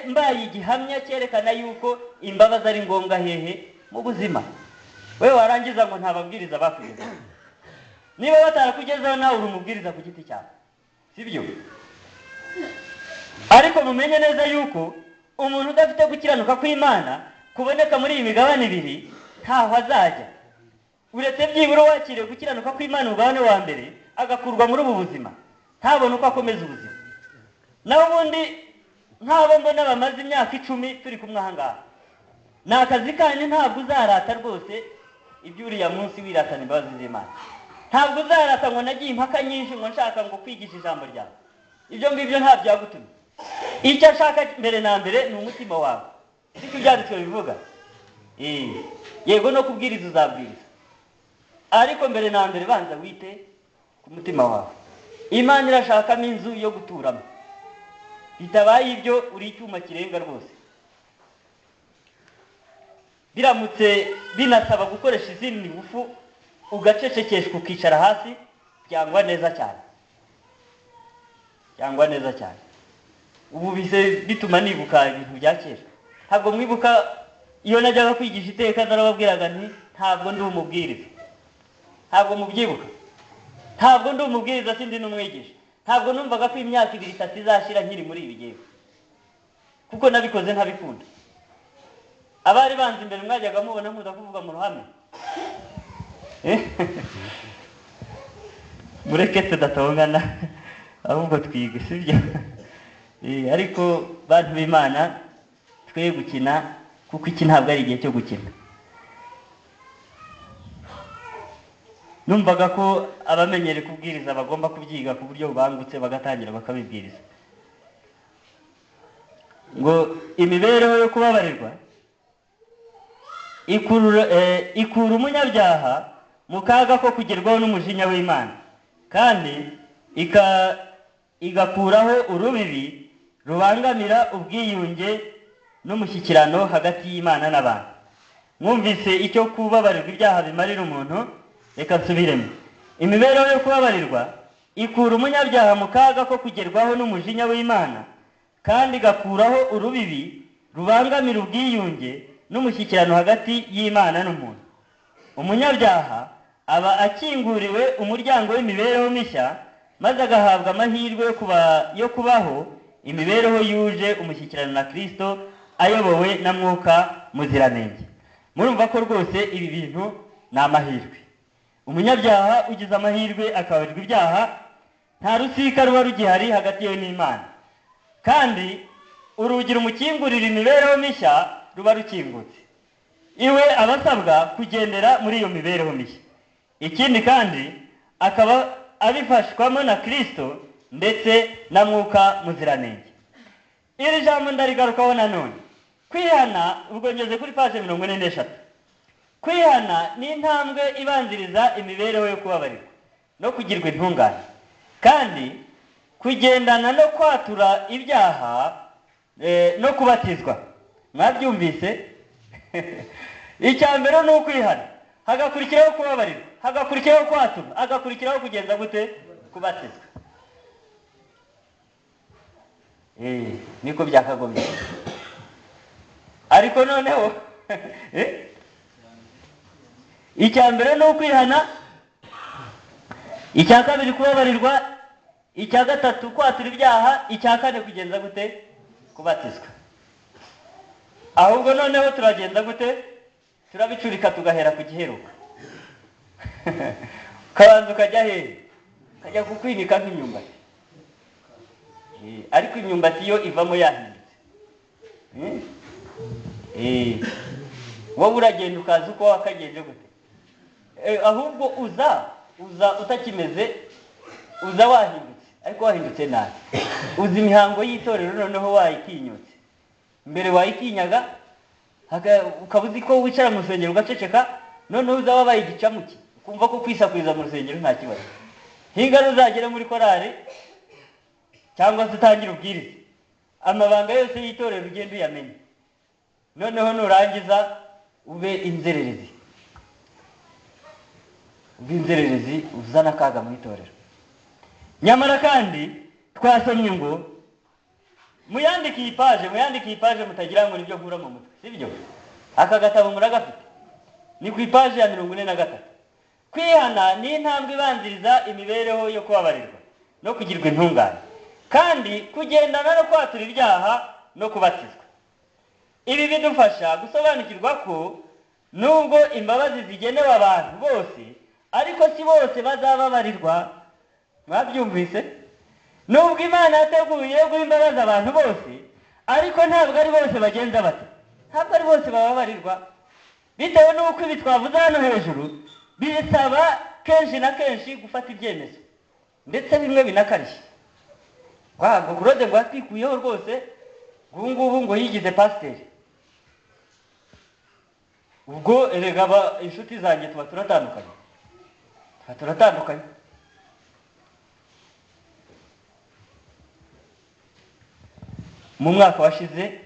mbaye igihamya cyerekana yuko imbabazi ari ngombwa hehe mu buzima, wewe warangiza ngo ntababwiriza bakugeza. Niba batarakugezaho nawe uri umubwiriza ku giti cyawe, sibyo? Ariko mumenye neza yuko umuntu udafite gukiranuka kw'Imana kuboneka muri iyi migabane ibiri ntaho azajya, uretse byibura wakiriye gukiranuka kw'Imana umugabane wa mbere agakurwa muri ubu buzima, ntabone uko akomeza ubuzima. Naho ubundi nk'abo mbona bamaze imyaka 10 turi kumwe aha ngaha, ni akazi kanyu, ntabwo uzarata rwose iby'uriya munsi wiratana imbabazi z'Imana. Ntabwo uzarata ngo nagiye impaka nyinshi ngo nshaka ngo kwigisha ijambo ryawe. Ibyo ngibyo nta byagutumye. Icyo ashaka mbere na mbere ni umutima wawe, siko ibyanditswe bivuga. Yego no kubwiriza uzabwiriza, ariko mbere na mbere banza wite ku mutima wawe. Imana irashakamo inzu yo guturamo, bitabaye ibyo uri icyuma kirenga rwose. Biramutse binasaba gukoresha izindi ngufu ugacecekeshwa ukicara hasi, byangwa neza cyane, byangwa neza cyane. Ubu bise bituma nibuka ibintu bya kera. Ntabwo mwibuka iyo najyaga kwigisha iteka narababwiraga nti ntabwo ndi umubwiriza. Ntabwo mubyibuka? Ntabwo ndi umubwiriza, sindi n'umwigisha. Ntabwo numvaga ko imyaka 2-3 izashira nkiri muri ibi gihe, kuko nabikoze ntabikunda. Abari banze imbere mwajyaga mubona nkuza kuvuga mu ruhame. Mureke tudatongana ahubwo twige, sibyo? Ariko bantu b'Imana twe gukina, kuko iki ntabwo ari igihe cyo gukina. Numvaga ko abamenyere kubwiriza bagomba kubyiga ku buryo bubangutse bagatangira bakabibwiriza. Ngo imibereho yo kubabarirwa ikura umunyabyaha mu kaga ko kugerwaho n'umujinya w'Imana, kandi igakuraho urubibi rubangamira ubwiyunge n'umushyikirano hagati y'Imana n'abantu. Mwumvise icyo kubabarirwa ibyaha bimarira umuntu? Reka nsubiremo. Imibereho yo kubabarirwa ikura umunyabyaha mu kaga ko kugerwaho n'umujinya w'Imana, kandi igakuraho urubibi rubangamira ubwiyunge n'umushyikirano hagati y'Imana n'umuntu. Umunyabyaha aba akinguriwe umuryango w'imibereho mishya, maze agahabwa amahirwe yo kubaho imibereho yuje umushyikirano na Kristo, ayobowe na Mwuka Muziranenge. Murumva ko rwose ibi bintu ni amahirwe. Umunyabyaha ugize amahirwe akabarirwa ibyaha, nta rusika ruba rugihari hagati ye n'Imana, kandi urugi rumukingurira imibereho mishya ruba rukingutse. Iwe abasabwa kugendera muri iyo mibereho mishya. Ikindi kandi akaba abifashwamo na Kristo ndetse na Mwuka Muziranenge. Iri jambo ndarigarukaho nanone. Kwihana, ubwo ngeze kuri page 43. Kwihana ni intambwe ibanziriza imibereho yo kubabarirwa no kugirwa intungane, kandi kugendana no kwatura ibyaha no kubatizwa. Mwabyumvise? Icya mbere ni ukwihana, hagakurikiraho kubabarirwa, hagakurikiraho kwatura, hagakurikiraho kugenza gute? Kubatizwa. Niko byakagombye. Ariko noneho icya mbere ni ukwihana, icya kabiri kubabarirwa, icya gatatu kwatura ibyaha, icya kane kugenza gute? kubatizwa. Ahubwo noneho turagenda gute? Turabicurika tugahera ku giheruka. Kabanza ukajya hehe? Kajya kukwinika nk'imyumbati. Ariko imyumbati yo ivamo yahindutse. Wowe uragenda ukaza uko wakagenje gute? Ahubwo uza utakimeze, uza wahindutse, ariko wahindutse nabi. Uzi imihango y'itorero noneho wayitinyutse. Mbere wayitinyaga, ukabuzi ko wicara mu rusengero ugaceceka, noneho uza wabaye igicamuki, ukumva ko kwisakuriza mu rusengero nta kibazo. Hinga uzagera muri korari cyangwa se utangira ubwiriza, amabanga yose y'itorero ugenda uyamenye. Noneho nurangiza ube inzererezi. Uzana akaga mu itorero. Nyamara kandi twasomye ngo muyandike iyi page mutagira ngo nibyo nkura mu mutwe, sibyo? Aka gatabo muragafite. Ni ku page ya 43. Kwihana ni intambwe ibanziriza imibereho yo kubabarirwa no kugirwa intungane, kandi kugendana no kwatura ibyaha no kubatizwa. Ibi bidufasha gusobanukirwa ko nubwo imbabazi zigenewe abantu bose, ariko si bose bazababarirwa. Mwabyumvise? Nubwo Imana yateguye guha imbabazi abantu bose, ariko ntabwo ari bose bagenza bate. Ntabwo ari bose bababarirwa. Bitewe n'uko ibi twavuze hano hejuru bisaba kenshi na kenshi gufata ibyemezo, ndetse bimwe binakarishye. Ngo Claude ngo atwikuyeho rwose, ngubu ngo yigize pasiteri. Ubwo erega inshuti zanjye tuba turatandukanye. Mu mwaka washize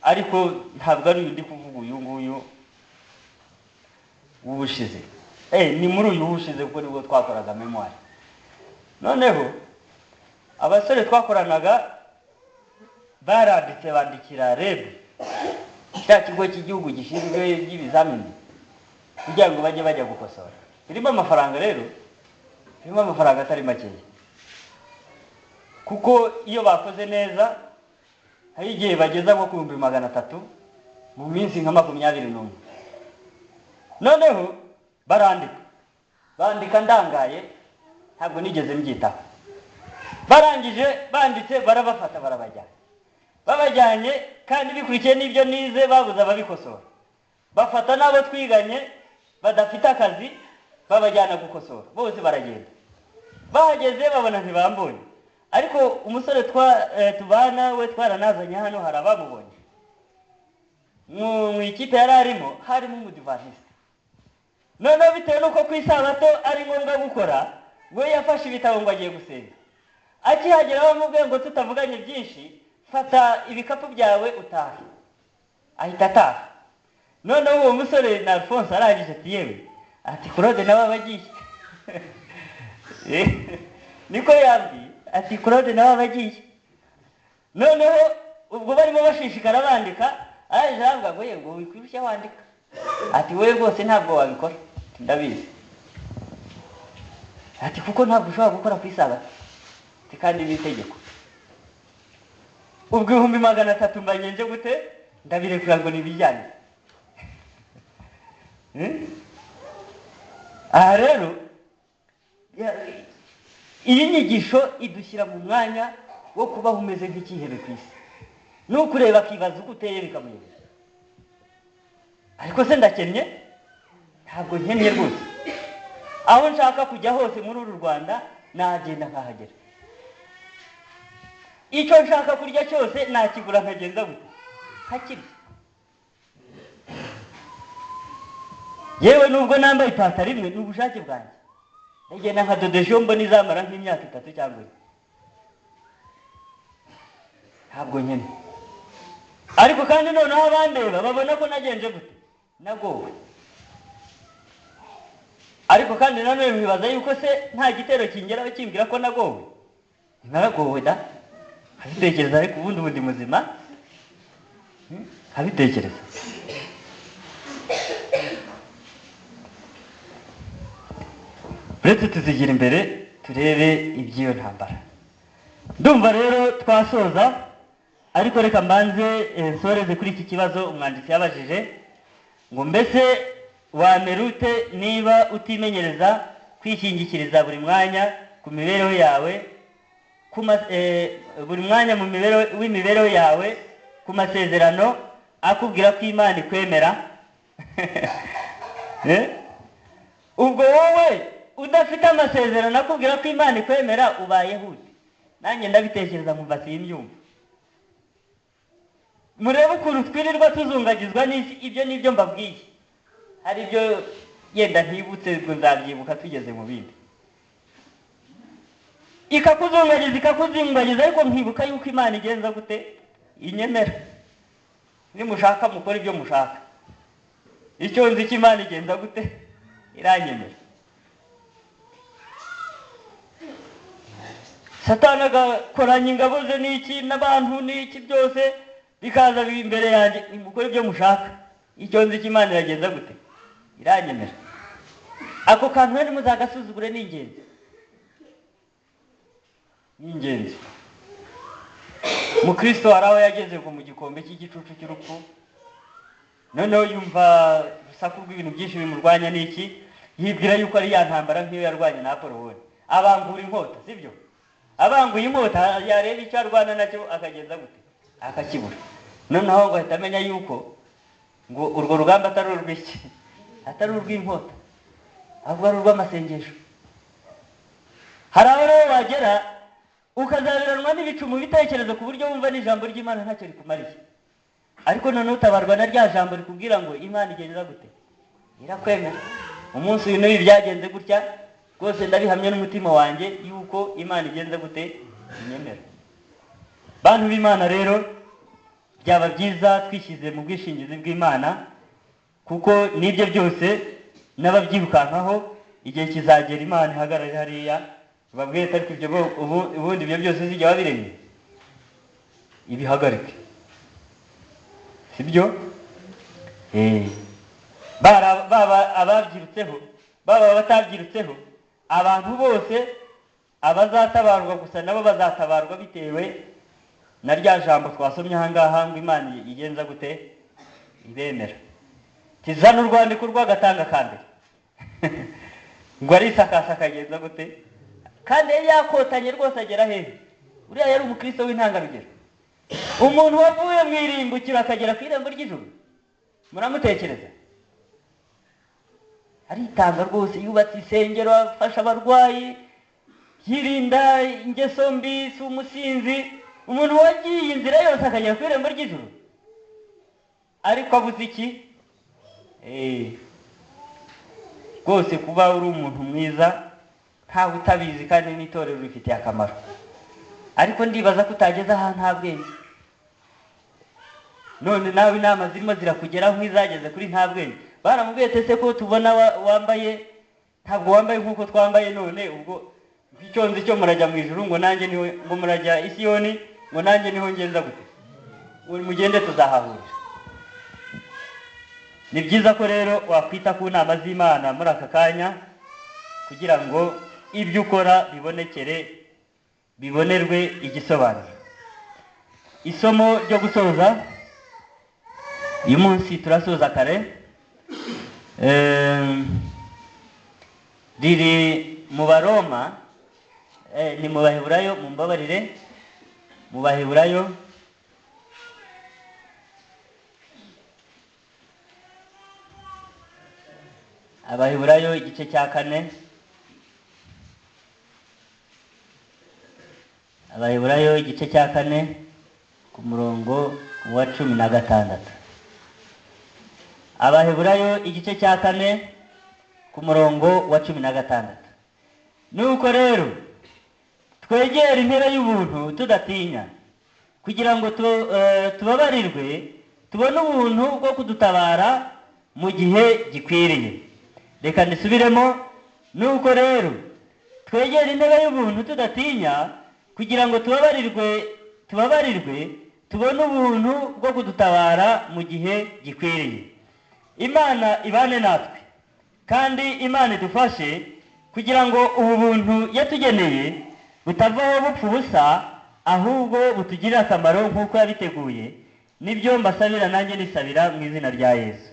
ariko ntabwo ari undi kuvuga uyu nguyu ubushize. Ni muri uyu ubushize kuko nibwo twakoraga memoire. Noneho abasore twakoranaga baranditse bandikira REB, cya kigo cy'igihugu gishinzwe iby'ibizamini, kugira ngo bajya gukosora. Birimo amafaranga rero, birimo amafaranga atari makeya. Kuko iyo bakoze neza hari igihe bageza nko ku 300 mu minsi nka 21. Noneho bandika ndangaye, ntabwo nigeze mbyitaho. Barangije banditse barabafata babajyanye kandi bikurikiye n'ibyo nize babuza babikosora. Bafata nabo twiganye badafite akazi babajyana gukosora, bose baragenda. Bahageze babona ntibambonye, ariko umusore tubana we twaranazanye hano harabamubonye. Mu ikipe harimo umudivantiste. Noneho bitewe nuko ku isabato ari ngombwa gukora, we yafashe ibitabo ngo agiye gusenga. Akihagera bamubwiye ngo tutavuganye byinshi, fata ibikapu byawe utahe. Ahita ataha. Noneho uwo musore na Alphonse arangije ati yewe, ati Claude nawe abagiye. Niko yambwiye, ati Claude nawe abagiye. Noneho ubwo barimo bashishikara bandika, araje avuga ngo wikwirushya wandika. Ati wewe rwose ntabwo wabikora, ndabizi. Ati kuko ntabwo ushobora gukora ku isabato, kandi n'itegeko. Ubwo 300 mbanyenje gute ndabirekura ngo nibijyane. Rero iyi nyigisho idushyira mu mwanya wo kubaho umeze nk'ikihebe ku isi. Nukureba kibazo guteye bikamuyobera. Ariko se ndakennye? Ntabwo nkennye rwose. Aho nshaka kujya hose muri uru Rwanda nagenda nkahagera. Icyo nshaka kurya cyose nakigura nkagenda gute hakiri. Yewe nubwo nambaye ipantaro imwe n'ubushake bwanjye, ngenda nkadodesha mbona izamara nk'imyaka 3 cyangwa 4. Ntabwo nkene. Ariko kandi noneho abandeba babona ko nagenje gute nagowe. Ariko kandi nanone bibaza yuko se nta gitero kingeraho kimbwira ko nagowe. Naragowe da. Habitekereza ariko ubundi muzima. Habitekereza. Uretse tuzigira imbere turebe iby'iyo ntambara. ndumva rero twasoza, ariko reka mbanze nsoreze kuri iki kibazo umwanditsi yabajije ngo mbese wamerute niba utimenyereza kwishingikiriza buri mwanya ku mibereho yawe buri mwanya mu w'imibereho yawe ku masezerano akubwira ko Imana ikwemera. Ubwo wowe udafite amasezerano akubwira ko Imana ikwemera ubayeho ute? Nanjye ndabitekereza nkumva simbyumva. Murebe ukuntu twirirwa tuzungagizwa n'isi, ibyo nibyo mbabwiye. Hari ibyo yenda ntibutse ngo nzabyibuka tugeze mu bindi. Ikakuzungagiza ariko nkibuka yuko Imana igenza gute? Inyemera. Nimushaka mukora ibyo mushaka. Icyo nzi ko Imana igenza gute? Iranyemera. Satani agakoranya ingabo ze n'iki n'abantu n'iki byose bikaza imbere yanjye, mukora ibyo mushaka. Icyo nzi ko Imana iragenza gute? Iranyemera. Ako kantu rero muzagasuzugure ni ingenzi. Ni ingenzi. Mukristo haraho yageze ngo mu gikombe cy'igicucu cy'urupfu, noneho yumva urusaku rw'ibintu byinshi bimurwanya n'iki, yibwira yuko ari ya ntambara nk'iyo yarwanye na Apoloni. Abangura inkota, sibyo? Abanguye inkota yareba icyo arwana nacyo akagenza gute? Akakibura. Noneho ngo ahita amenya yuko ngo urwo rugamba atari urw'iki, atari urw'inkota, ahubwo ari urw'amasengesho. Hari aho rero wagera ukazabiranwa n'ibicu mu bitekerezo ku buryo wumva n'ijambo ry'Imana ntacyo rikumariye, ariko noneho utabarwa na rya jambo rikubwira ngo Imana igenza gute? Irakwemera. Umunsi uyu n'ibi byagenze gutya, rwose ndabihamya n'umutima wanjye yuko Imana igenza gute? Inyemera. Bantu b'Imana rero, byaba byiza twishyize mu bwishingizi bw'Imana, kuko nibyo byose n'ababyirukankaho igihe kizagera Imana ihagarare hariya babwire ariko ibyo ubundi ibyo byose zijya babiremye ibihagarike, sibyo? Baba ababyirutseho baba batabyirutseho, abantu bose abazatabarwa gusa nabo bazatabarwa bitewe na rya jambo twasomye ahangaha ngo Imana igenza gute? Ibemera. Tizana urwandiko rw'agatanga kambere ngo arisakasa akagenza gute? Kandi yakotanye rwose agera hehe? Uriya yari umukristo w'intangarugero. Umuntu wavuye mu irimbukiro akagera ku irembo ry'ijuru, muramutekereza? Aritanga rwose, yubatse isengero, afasha abarwayi, yirinda ingeso mbi, si umusinzi. Umuntu wagiye inzira yose akagera ku irembo ry'ijuru, ariko abuze iki? Rwose kuba uri umuntu mwiza ntawe utabizi kandi n'itorero rifitiye akamaro, ariko ndibaza ko utageze ahantu nta bwenge. None nawe inama zirimo zirakugeraho nk'izageze kuri nta bwenge. Baramubwiye ese ko tubona wambaye ntabwo wambaye nk'uko twambaye, none ubwo icyo nzi cyo murajya mu ijuru, ngo nanjye niwe, ngo murajya i Siyoni, ngo nanjye niho ngenza gute? Mugende tuzahahurira. Ni byiza ko rero wakwita ku nama z'Imana muri aka kanya kugira ngo ibyo ukora bibonerwe igisobanuro. Isomo ryo gusoza uyu munsi turasoza kare, riri mu Baroma, ni mu Baheburayo, mumbabarire, mu Baheburayo Abaheburayo igice cya 4, Abaheburayo igice cya 4 ku murongo wa 16. Abaheburayo igice cya 4 ku murongo wa 16. Nuko rero twegere intebe y'ubuntu tudatinya, kugira ngo tubabarirwe, tubone ubuntu bwo kudutabara mu gihe gikwiriye. Reka nisubiremo. Nuko rero twegere intebe y'ubuntu tudatinya, kugira ngo tubabarirwe, tubone ubuntu bwo kudutabara mu gihe gikwiriye. Imana ibane natwe, kandi Imana idufashe kugira ngo ubu buntu yatugeneye butavaho bupfa ubusa, ahubwo butugirira akamaro nk'uko yabiteguye, nibyo mbasabira nanjye nisabira mu izina rya Yesu.